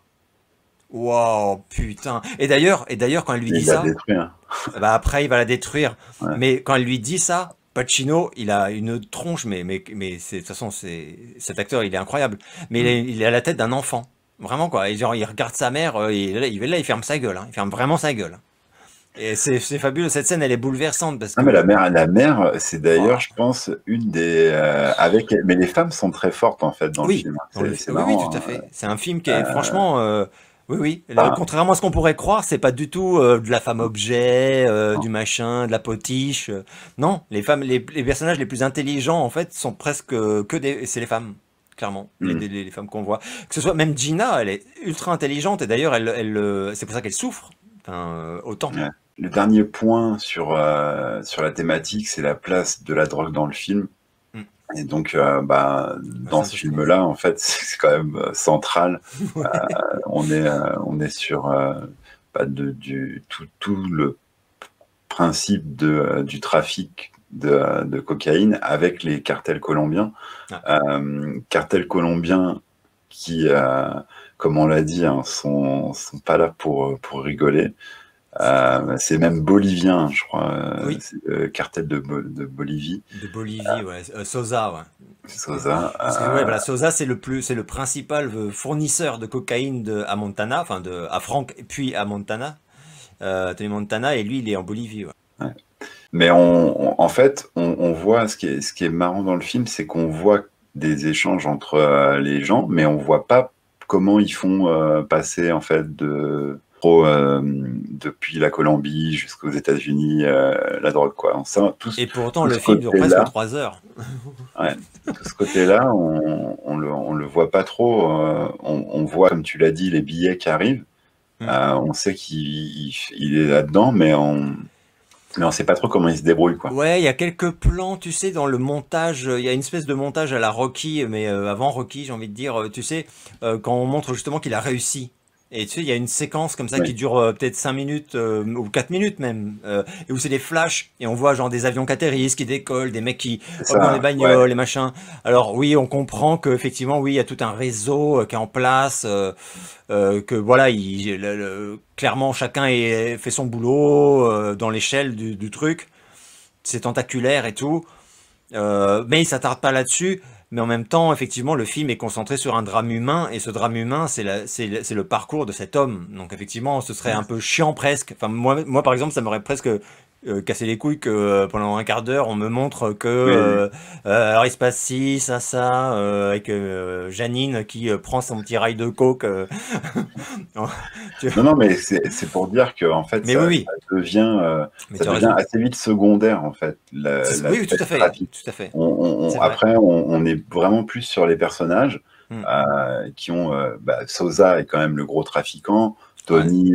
Wow, putain. Et d'ailleurs, quand elle lui il dit l'a ça, détruit, hein. bah après, il va la détruire. Ouais. Mais quand elle lui dit ça, Pacino, il a une tronche, mais c'est, de toute façon, cet acteur, il est incroyable. Mais il a la tête d'un enfant. Vraiment, quoi. Et genre, il regarde sa mère, et là, il ferme sa gueule, hein. Il ferme vraiment sa gueule. Et c'est fabuleux. Cette scène, elle est bouleversante parce Non, mais que, la mère, c'est d'ailleurs, oh, je pense, une des mais les femmes sont très fortes en fait dans le oui, film, hein. C'est oui, oui, marrant, tout à hein. fait. C'est un film qui est franchement, oui, oui. Enfin, Contrairement à ce qu'on pourrait croire, c'est pas du tout de la femme objet, non. du machin, de la potiche. Non, les femmes, les personnages les plus intelligents en fait sont presque c'est les femmes, clairement, Hmm. les femmes qu'on voit. Que ce soit même Gina, elle est ultra intelligente et d'ailleurs c'est pour ça qu'elle souffre, enfin, autant. Ouais. Le dernier point sur la thématique, c'est la place de la drogue dans le film. Mm. Et donc, Bah, dans c'est un ce peu ce qu'on film-là, en fait, c'est quand même central. Ouais. On est sur tout le principe du trafic de cocaïne avec les cartels colombiens. Ah, Cartels colombiens qui, comme on l'a dit, hein, sont pas là pour rigoler. C'est même bolivien, je crois. oui, C'est le cartel de Bolivie, de Bolivie, ouais. Sosa, ouais. Sosa. Parce que ouais, voilà, Sosa c'est c'est le principal fournisseur de cocaïne à Montana, enfin à Frank et puis à Montana, Tony Montana et lui il est en Bolivie. Ouais. Ouais. Mais en fait, on voit ce qui est marrant dans le film, c'est qu'on voit des échanges entre les gens, mais on voit pas comment ils font passer en fait depuis la Colombie jusqu'aux États-Unis la drogue, quoi. On sent Et pourtant tout le ce film dure presque côté-là. 3 heures. Ouais, tout ce côté-là, on le voit pas trop. On voit, comme tu l'as dit, les billets qui arrivent. Hmm. On sait qu'il est là-dedans, mais Mais on sait pas trop comment il se débrouille, quoi. Ouais, il y a quelques plans, tu sais, dans le montage, il y a une espèce de montage à la Rocky, mais avant Rocky, j'ai envie de dire, tu sais, quand on montre justement qu'il a réussi. Et tu sais, il y a une séquence comme ça qui Oui, dure peut-être 5 minutes ou 4 minutes même, et où c'est des flashs, et on voit genre des avions qui atterrissent, qui décollent, des mecs qui c'est hop dans les ça, ouais. bagnoles, les machins. Alors oui, on comprend qu'effectivement, oui, il y a tout un réseau qui est en place, que voilà, clairement chacun fait son boulot dans l'échelle du truc. C'est tentaculaire et tout. Mais il s'attarde pas là-dessus. Mais en même temps, effectivement, le film est concentré sur un drame humain, et ce drame humain, c'est le parcours de cet homme. Donc effectivement, ce serait un peu chiant presque. Enfin, moi par exemple, ça m'aurait presque cassé les couilles que pendant un quart d'heure, on me montre que Oui, alors il se passe ci, ça, avec Janine qui prend son petit rail de coke. Tu- non, non, mais c'est pour dire que en fait, Mais oui, oui, mais ça tu as devient raison. assez vite secondaire, en fait, Oui, oui, tout l'aspect à fait, trafic. tout à fait. C'est vrai. Après, on est vraiment plus sur les personnages Hmm. qui ont. Sosa est quand même le gros trafiquant. Ouais. Tony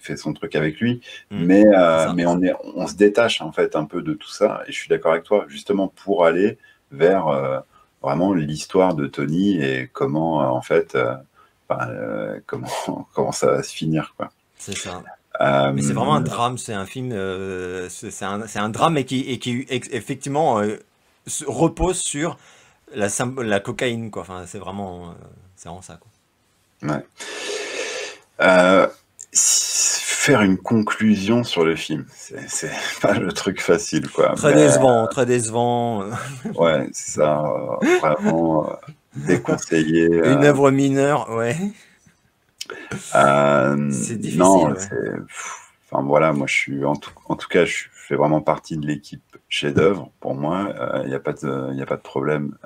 fait son truc avec lui, Hmm. C'est ça. mais on se détache en fait un peu de tout ça. Et je suis d'accord avec toi, justement pour aller vers vraiment l'histoire de Tony et comment en fait, comment comment ça va se finir, quoi. C'est ça. Mais c'est vraiment un Euh, drame, c'est un film, c'est un drame et qui effectivement repose sur la cocaïne, quoi. Enfin, c'est vraiment ça, quoi. ouais. Euh, Faire une conclusion sur le film, c'est pas le truc facile, quoi. Très Mais décevant, très décevant. ouais, c'est ça, vraiment déconseillé. Une œuvre mineure, ouais. C'est difficile, Non, ouais. enfin voilà, moi je suis, en tout cas, je fais vraiment partie de l'équipe chef-d'œuvre. Pour moi, il n'y a pas y a pas de problème.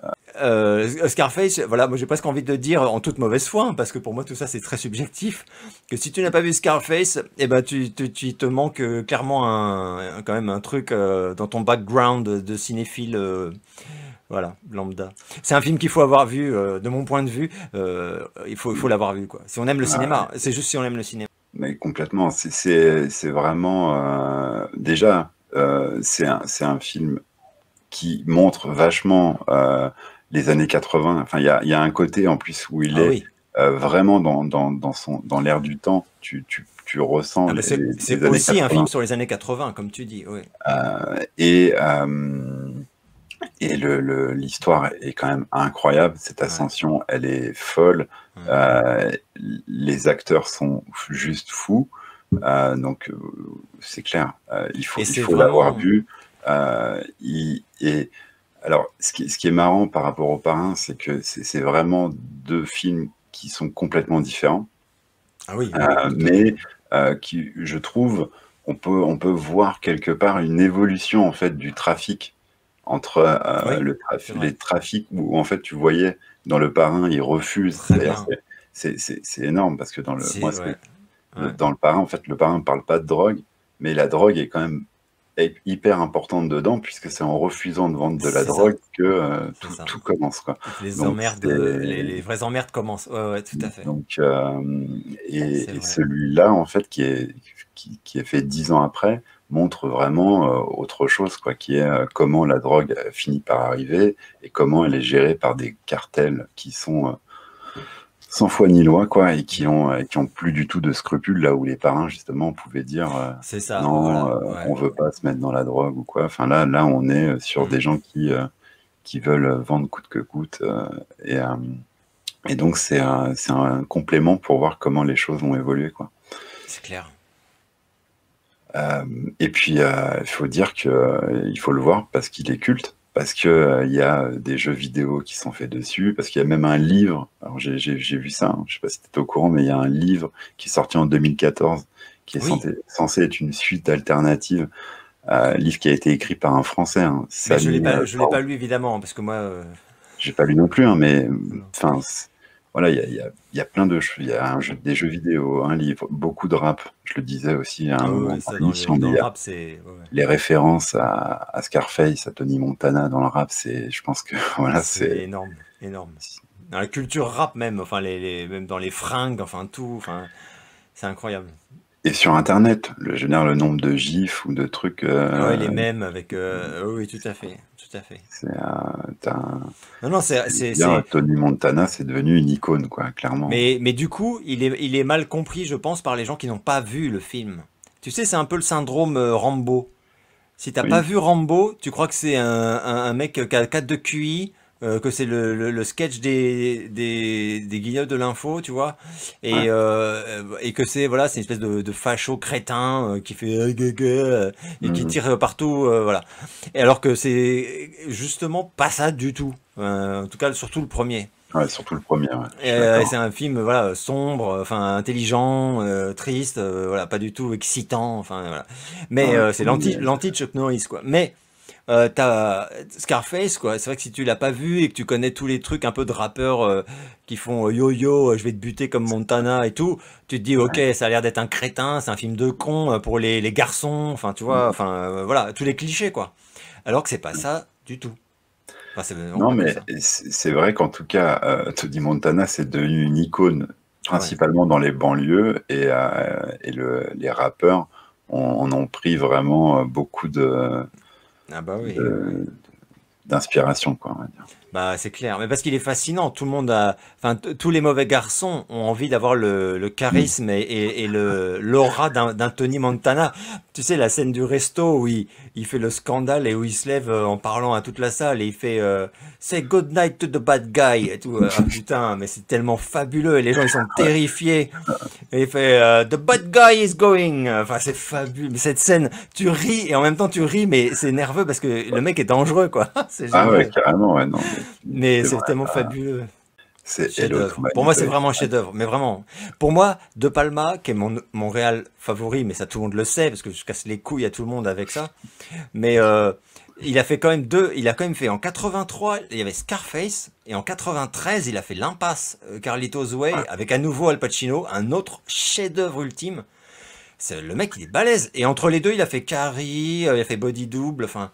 Scarface, voilà, moi j'ai presque envie de dire en toute mauvaise foi, hein, parce que pour moi tout ça c'est très subjectif, que si tu n'as pas vu Scarface, eh ben tu te manques clairement quand même un truc dans ton background de cinéphile, voilà, lambda. C'est un film qu'il faut avoir vu, de mon point de vue, il faut l'avoir vu, quoi. Si on aime le Ah, cinéma, c'est juste si on aime le cinéma. mais complètement, c'est vraiment déjà, c'est un film qui montre vachement les années 80. Enfin, il y a un côté en plus où il Ah est oui. vraiment dans l'air du temps. Tu ressens Ah ben c'est les années aussi un film 80. sur les années 80, comme tu dis, oui. Euh, et et l'histoire est quand même incroyable. Cette Ouais, ascension, elle est folle. ouais. Euh, les acteurs sont juste fous. Donc, c'est clair. Et Il c'est faut l'avoir vraiment... vu. Et alors, ce qui est marrant par rapport au Parrain, c'est que c'est vraiment deux films qui sont complètement différents, Ah oui, oui, oui, tout à fait. mais qui, je trouve, on peut voir quelque part une évolution en fait du trafic entre Oui, c'est vrai. les trafics où en fait tu voyais dans le Parrain, ils refusent. Très D'ailleurs, bien. c'est énorme parce que Ouais, ouais. dans le Parrain, en fait, le Parrain ne parle pas de drogue, mais la drogue est quand même hyper importante dedans puisque c'est en refusant de vendre de la C'est ça, drogue que c'est ça. tout commence, quoi. Et que les Donc emmerdes, les vraies emmerdes commencent. Ouais, ouais, tout à fait. donc C'est et vrai. celui-là en fait qui est fait 10 ans après montre vraiment autre chose, quoi, qui est comment la drogue finit par arriver et comment elle est gérée par des cartels qui sont sans foi ni loi, quoi, et Mm. qui ont plus du tout de scrupules, là où les parrains justement pouvaient dire C'est ça, non, voilà. Ouais, on veut ouais. pas se mettre dans la drogue ou quoi. Enfin là on est sur Mm. des gens qui veulent vendre coûte que coûte et euh, et donc c'est un complément pour voir comment les choses vont évoluer, quoi. C'est clair. Euh, et puis il faut dire que il faut le voir parce qu'il est culte, parce que il y a des jeux vidéo qui sont faits dessus, parce qu'il y a même un livre. Alors j'ai vu ça, hein, je sais pas si tu étais au courant, mais il y a un livre qui est sorti en 2014 qui est Oui, censé être une suite alternative, livre qui a été écrit par un Français, hein, mais je l'ai Samy pas, je l'ai Pardon. pas lu évidemment, parce que moi, J'ai pas lu non plus, hein, mais non. enfin, voilà, il y a plein de choses. Il y a des jeux vidéo, un livre, beaucoup de rap. Je le disais aussi à un Ah oui, moment oui, dans ça l'émission, mais dans il le y a rap, ouais, ouais. les références à Scarface, à Tony Montana dans le rap. Je pense que voilà, C'est énorme, énorme. Dans la culture rap même, enfin même dans les fringues, enfin tout, enfin c'est incroyable. Et sur Internet, je veux dire, le nombre de gifs ou de trucs, Ouais, les mêmes avec. Oui, tout à fait, tout à fait. Non, non, bien, Tony Montana, c'est devenu une icône, quoi, clairement. Mais du coup, il est mal compris, je pense, par les gens qui n'ont pas vu le film. Tu sais, c'est un peu le syndrome Rambo. Si t'as pas Oui, vu Rambo, tu crois que c'est un mec qui a 4 de QI, que c'est le sketch des guignols de l'info, tu vois, ouais. et que c'est voilà, c'est une espèce de facho crétin qui fait et qui Mhm. tire partout, voilà. Et alors que c'est justement pas ça du tout. En tout cas, surtout le premier. Ouais, surtout le premier, ouais, je Et, suis c'est d'accord. un film voilà sombre, enfin intelligent, triste, voilà pas du tout excitant, enfin voilà. Ah Mais ouais, le c'est premier, l'anti Chuck Norris quoi. Mais t'as Scarface quoi. C'est vrai que si tu l'as pas vu et que tu connais tous les trucs un peu de rappeurs qui font yo-yo, je vais te buter comme Montana et tout, tu te dis ok ouais. ça a l'air d'être un crétin, c'est un film de con pour les garçons, enfin tu vois, Mhm. enfin voilà tous les clichés quoi. Alors que c'est pas ça du tout. Enfin c'est vraiment Non, pas comme mais ça. c'est vrai qu'en tout cas, Tony Montana, c'est devenu une icône, Ah ouais. principalement dans les banlieues, et les rappeurs en ont pris vraiment beaucoup Ah bah oui, oui, oui. de- d'inspiration, quoi, on va dire. Bah, c'est clair. Mais parce qu'il est fascinant. Tout le monde a, enfin, tous les mauvais garçons ont envie d'avoir le Mm. charisme et l'aura d'un Tony Montana. Tu sais, la scène du resto où il fait le scandale et où il se lève en parlant à toute la salle et il fait Say good night to the bad guy et tout. Ah putain, mais c'est tellement fabuleux et les gens ils sont terrifiés. Et il fait The bad guy is going. Enfin, c'est fabuleux. Mais cette scène, tu ris et en même temps tu ris, mais c'est nerveux parce que le mec est dangereux, quoi. C'est Ah ouais, génial. carrément, ouais, non, mais Mais c'est c'est vrai. tellement fabuleux. Et l'autre, Chef-d'œuvre. bah, Pour moi, c'est Nicolas vraiment un Cage. chef-d'œuvre. Mais vraiment. Pour moi, De Palma, qui est mon réal favori, mais ça tout le monde le sait, parce que je casse les couilles à tout le monde avec ça. Mais il a fait quand même il a quand même fait en 83, il y avait Scarface, et en 93, il a fait L'Impasse, Carlitos Ouais. Way, avec à nouveau Al Pacino, un autre chef-d'œuvre ultime. Le mec, il est balèze. Et entre les deux, il a fait Carrie, il a fait Body Double, enfin,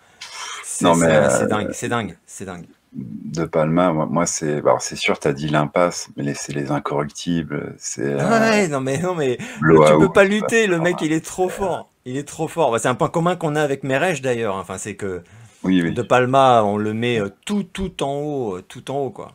Non, mais c'est dingue, c'est dingue, c'est dingue. De Palma, moi c'est, bah, alors, c'est sûr, t'as dit l'impasse, mais c'est les incorrectibles, c'est Ouais, non mais tu peux Blowout. pas lutter, le mec il est trop fort. Il est trop fort. Bah, c'est un point commun qu'on a avec Merej d'ailleurs. Enfin, c'est que Oui, oui. De Palma, on le met tout en haut, tout en haut quoi.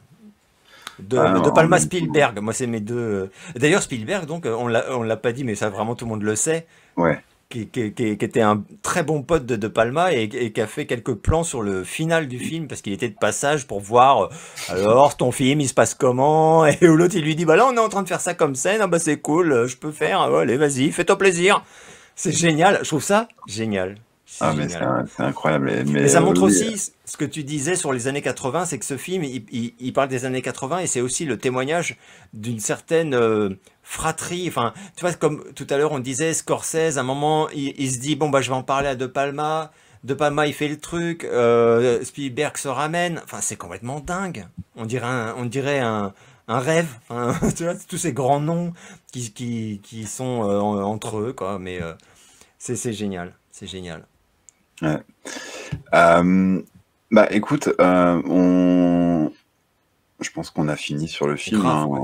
Ah, De en Palma même temps, Spielberg, moi c'est mes deux. D'ailleurs Spielberg, donc on l'a pas dit, mais ça vraiment tout le monde le sait, ouais. qui était un très bon pote de Palma et qui a fait quelques plans sur le final du film parce qu'il était de passage pour voir alors ton film il se passe comment et où l'autre il lui dit bah là on est en train de faire ça comme scène, ah bah c'est cool, je peux faire, ah, ouais, allez vas-y fais-toi plaisir, c'est génial, je trouve ça génial, c'est Ah, mais c'est génial. c'est incroyable. Mais Mais ça montre oui, aussi ce que tu disais sur les années 80, c'est que ce film, il parle des années 80 et c'est aussi le témoignage d'une certaine fratrie. Enfin, tu vois, comme tout à l'heure on disait, Scorsese, à un moment, il se dit, bon, bah, je vais en parler à De Palma. De Palma, il fait le truc. Spielberg se ramène. Enfin, c'est complètement dingue. On dirait un rêve. Hein. Tu vois, tous ces grands noms qui sont entre eux, quoi. Mais c'est génial. C'est génial. ouais. Euh, Bah écoute, je pense qu'on a fini sur le film, hein. Grave, ouais.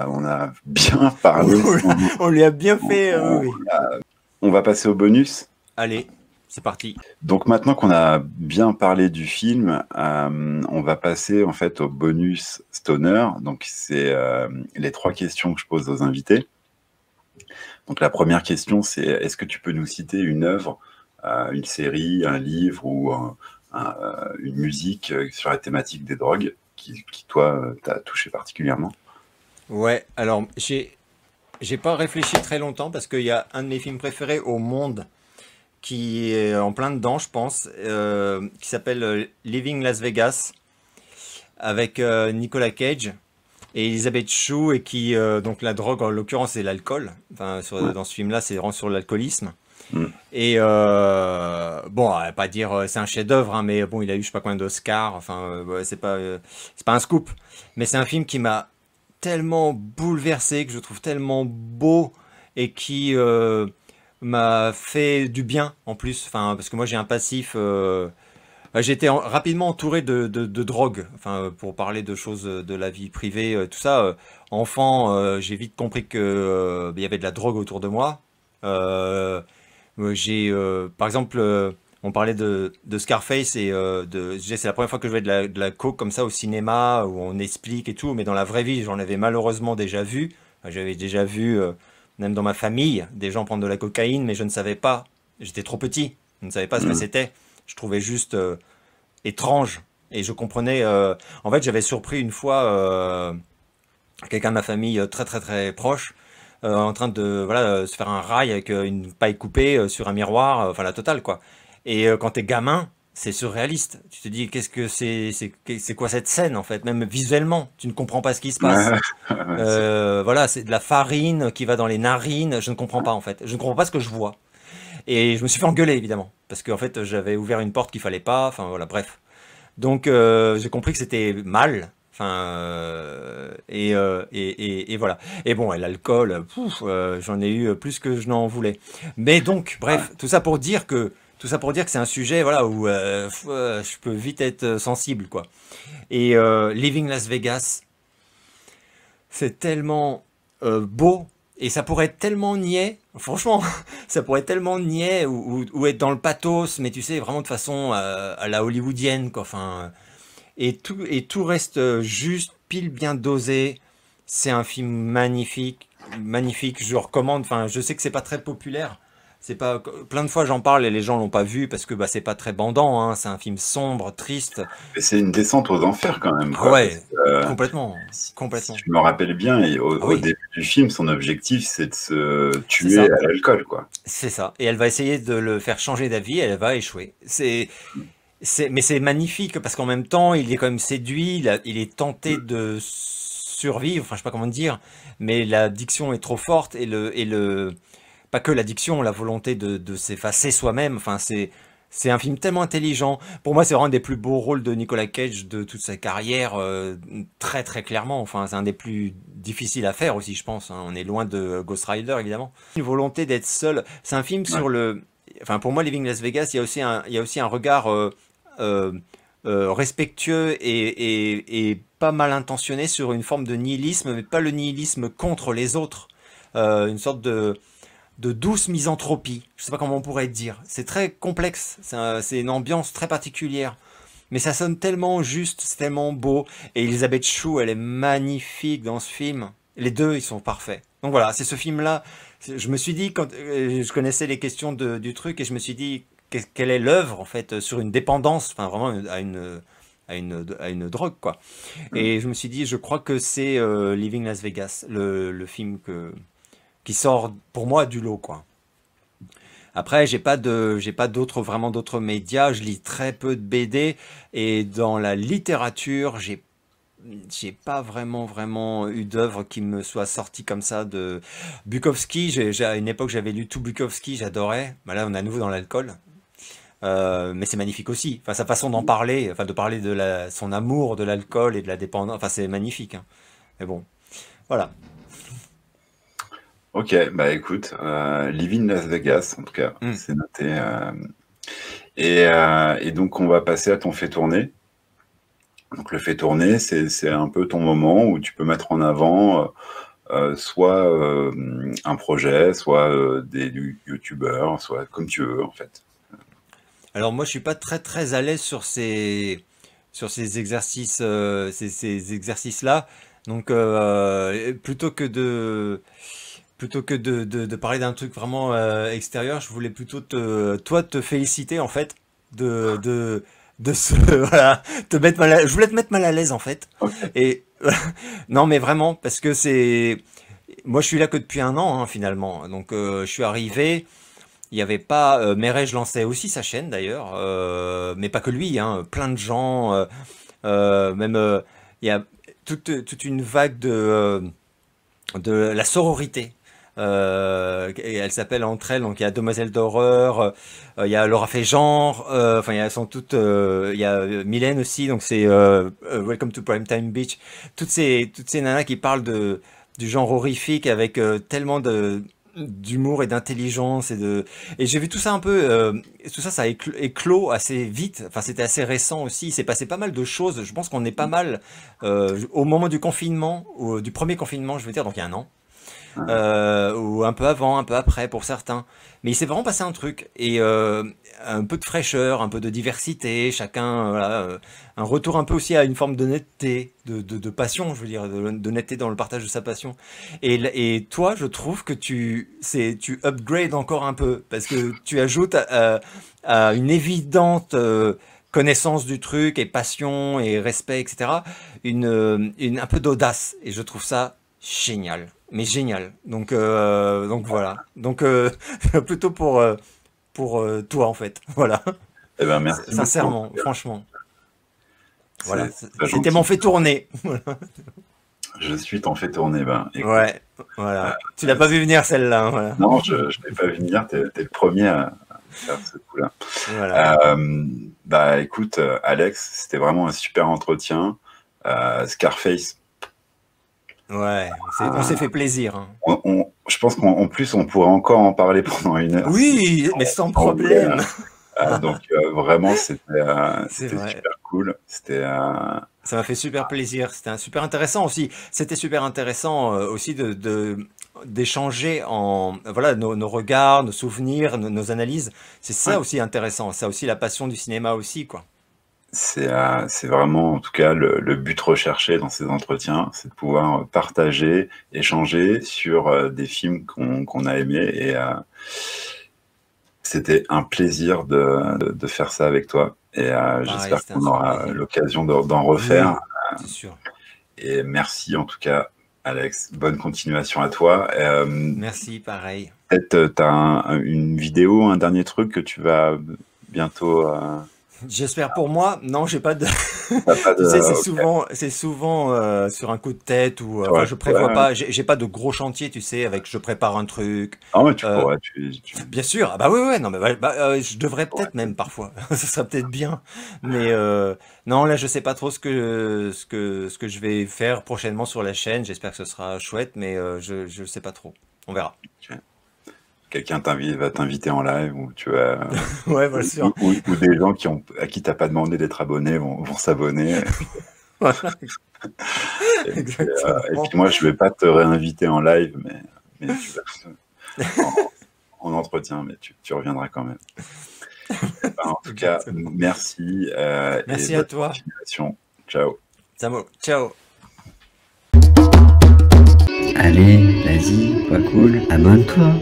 On a bien parlé. On lui a bien On- fait, on- oui. on va passer au bonus. Allez, c'est parti. Donc maintenant qu'on a bien parlé du film, on va passer en fait au bonus Stoner. Donc c'est les 3 questions que je pose aux invités. Donc la première question, c'est est-ce que tu peux nous citer une œuvre, une série, un livre ou une musique sur la thématique des drogues qui toi, t'a touché particulièrement? Ouais, alors j'ai pas réfléchi très longtemps parce qu'il y a un de mes films préférés au monde qui est en plein dedans, je pense, qui s'appelle Living Las Vegas avec Nicolas Cage et Elizabeth Shue et qui donc la drogue en l'occurrence c'est l'alcool. Enfin Ouais. dans ce film-là c'est vraiment sur l'alcoolisme. Mm. Et bon, on va pas dire c'est un chef-d'œuvre, hein, mais bon, il a eu je sais pas combien d'Oscars. Enfin, ouais, c'est pas un scoop, mais c'est un film qui m'a tellement bouleversé, que je trouve tellement beau et qui m'a fait du bien en plus. Enfin, parce que moi j'ai un passif. J'étais rapidement entouré de drogue. Enfin, pour parler de choses de la vie privée, tout ça. Enfant, j'ai vite compris que il y avait de la drogue autour de moi. Par exemple, on parlait de Scarface et c'est la première fois que je vais de la coke comme ça au cinéma où on explique et tout, mais dans la vraie vie, j'en avais malheureusement déjà vu. Enfin, j'avais déjà vu, même dans ma famille, des gens prendre de la cocaïne, mais je ne savais pas. J'étais trop petit, je ne savais pas ce que c'était. Je trouvais juste étrange et je comprenais. En fait, j'avais surpris une fois quelqu'un de ma famille très très très proche en train de se faire un rail avec une paille coupée sur un miroir, enfin la totale quoi. Et quand t'es gamin, c'est surréaliste. Tu te dis qu'est-ce que c'est quoi cette scène en fait, même visuellement, tu ne comprends pas ce qui se passe. Voilà, c'est de la farine qui va dans les narines. Je ne comprends pas en fait. Je ne comprends pas ce que je vois. Et je me suis fait engueuler évidemment parce qu'en fait j'avais ouvert une porte qu'il fallait pas. Enfin voilà, bref. Donc j'ai compris que c'était mal. Enfin, et voilà. Et bon, et l'alcool, j'en ai eu plus que je n'en voulais. Mais donc, bref, tout ça pour dire que c'est un sujet, voilà, où je peux vite être sensible, quoi. Et Living Las Vegas, c'est tellement beau. Et ça pourrait être tellement niais, franchement, ça pourrait être tellement niais ou être dans le pathos, mais tu sais, vraiment de façon à la hollywoodienne, quoi. Enfin, et tout reste juste, pile bien dosé. C'est un film magnifique, magnifique. Je recommande. Enfin, je sais que c'est pas très populaire. C'est pas plein de fois j'en parle et les gens l'ont pas vu parce que bah c'est pas très bandant. Hein. C'est un film sombre, triste. Et c'est une descente aux enfers quand même. Ah Quoi, ouais, parce que, complètement, si complètement. je me rappelle bien, et Ah au oui, début du film, son objectif, c'est de se c'est tuer ça, à l'alcool, quoi. c'est ça. Et elle va essayer de le faire changer d'avis. Elle va échouer. Mais c'est magnifique parce qu'en même temps, il est quand même séduit, il est tenté de survivre, enfin je sais pas comment dire, mais l'addiction est trop forte pas que l'addiction, la volonté de s'effacer soi-même, enfin c'est un film tellement intelligent. Pour moi, c'est vraiment un des plus beaux rôles de Nicolas Cage de toute sa carrière, très très clairement. Enfin, c'est un des plus difficiles à faire aussi, je pense. Hein. On est loin de Ghost Rider, évidemment. Une volonté d'être seul. C'est un film Ouais. sur le. Enfin, pour moi, Living Las Vegas, il y a aussi un regard euh, respectueux et pas mal intentionné sur une forme de nihilisme, mais pas le nihilisme contre les autres. Une sorte de douce misanthropie. Je sais pas comment on pourrait dire. C'est très complexe. C'est une ambiance très particulière. Mais ça sonne tellement juste, c'est tellement beau. Et Elisabeth Shue, elle est magnifique dans ce film. Les deux, ils sont parfaits. Donc voilà, c'est ce film-là. Je me suis dit, quand je connaissais les questions du truc, et je me suis dit, quelle est l'œuvre, en fait, sur une dépendance, enfin vraiment à une drogue, quoi. Et je me suis dit, je crois que c'est Living Las Vegas, le film qui sort pour moi du lot, quoi. Après, j'ai pas vraiment d'autres médias. Je lis très peu de BD et dans la littérature, j'ai pas vraiment eu d'œuvre qui me soit sortie comme ça de Bukowski. À une époque, j'avais lu tout Bukowski, j'adorais. Bah là, on est à nouveau dans l'alcool. Mais c'est magnifique aussi. Enfin, sa façon d'en parler, enfin de parler de son amour de l'alcool et de la dépendance. Enfin, c'est magnifique. Hein. Mais bon, voilà. Ok, bah écoute, Living Las Vegas, en tout cas, Hmm. c'est noté. Et donc, on va passer à ton fait tourner. Donc, le fait tourner, c'est un peu ton moment où tu peux mettre en avant soit un projet, soit des youtubeurs, soit comme tu veux, en fait. Alors moi, je suis pas très très à l'aise sur ces exercices, ces exercices-là. Donc plutôt que de parler d'un truc vraiment extérieur, je voulais plutôt te féliciter en fait de ce voilà, je voulais te mettre mal à l'aise en fait. Ok. Et non mais vraiment parce que moi je suis là que depuis un an hein, finalement. Donc je suis arrivé. Il n'y avait pas. Mireille lançait aussi sa chaîne d'ailleurs, mais pas que lui, hein, plein de gens, même il y a toute une vague de la sororité. Et elle s'appelle entre elles, donc il y a Demoiselle d'horreur, il y a Laura fait genre, enfin elles sont toutes, il y a Mylène aussi, donc c'est Welcome to Primetime Beach, toutes ces nanas qui parlent du genre horrifique avec tellement d'humour et d'intelligence et j'ai vu tout ça un peu tout ça a éclos assez vite, enfin c'était assez récent aussi, il s'est passé pas mal de choses, je pense qu'on est pas mal au moment du confinement du premier confinement je veux dire, donc il y a un an ou un peu avant, un peu après pour certains. Mais il s'est vraiment passé un truc, et un peu de fraîcheur, un peu de diversité, chacun, voilà, un retour un peu aussi à une forme d'honnêteté, de passion, je veux dire, d'honnêteté dans le partage de sa passion. Et toi, je trouve que tu upgrades encore un peu, parce que tu ajoutes à une évidente connaissance du truc, et passion, et respect, etc., un peu d'audace. Et je trouve ça génial. Mais génial. Donc voilà. Donc plutôt pour toi, en fait. Voilà. Eh ben, merci Sincèrement, beaucoup. franchement. Voilà. Pas C'était gentil. mon fait tourner. Je suis t'en fait tourner. Ben, écoute, Ouais. Voilà. Tu l'as pas vu venir, celle-là, hein, voilà. non, je ne l'ai pas vu venir. T'es le premier à faire ce coup-là. Voilà. Bah écoute, Alex, c'était vraiment un super entretien. Scarface, Ouais. On s'est fait plaisir, hein. je pense qu'en plus on pourrait encore en parler pendant 1 heure. Oui, mais sans problème. Donc vraiment C'est c'était vrai. super cool. C'était Ça m'a fait super plaisir. C'était super intéressant aussi. C'était super intéressant aussi d'échanger voilà, nos regards, nos souvenirs, nos analyses. C'est ça ouais. aussi intéressant. C'est aussi la passion du cinéma aussi, quoi. C'est vraiment, en tout cas, le but recherché dans ces entretiens, c'est de pouvoir partager, échanger sur des films qu'on a aimés. Et c'était un plaisir de faire ça avec toi. Et j'espère c'était un qu'on super aura plaisir. l'occasion d'en refaire. C'est sûr. Et merci en tout cas, Alex. Bonne continuation à toi. Merci, pareil. Peut-être tu as une vidéo, un dernier truc que tu vas bientôt... J'espère pour moi. Non, j'ai pas de. T'as pas Tu sais, ok. c'est souvent sur un coup de tête ou. Ouais, Enfin, je prévois ouais. pas. J'ai pas de gros chantier, tu sais, avec je prépare un truc. Ah ouais, tu Euh, pourrais. Bien sûr. Ah bah oui, ouais. Non, mais je devrais peut-être même parfois. Ce serait peut-être bien. Mais non, là, je sais pas trop ce que je vais faire prochainement sur la chaîne. J'espère que ce sera chouette, mais je sais pas trop. On verra. Quelqu'un va t'inviter en live ou tu vas Ouais, bien sûr. ou des gens à qui t'as pas demandé d'être abonné vont s'abonner. Voilà, Et puis exactement. moi je vais pas te réinviter en live, mais tu vas en entretien, mais tu reviendras quand même. Ben, en tout cas, Exactement. merci Merci et à bonne toi. continuation. Ciao. Samo. Ciao. Allez, vas-y, pas cool, abonne-toi.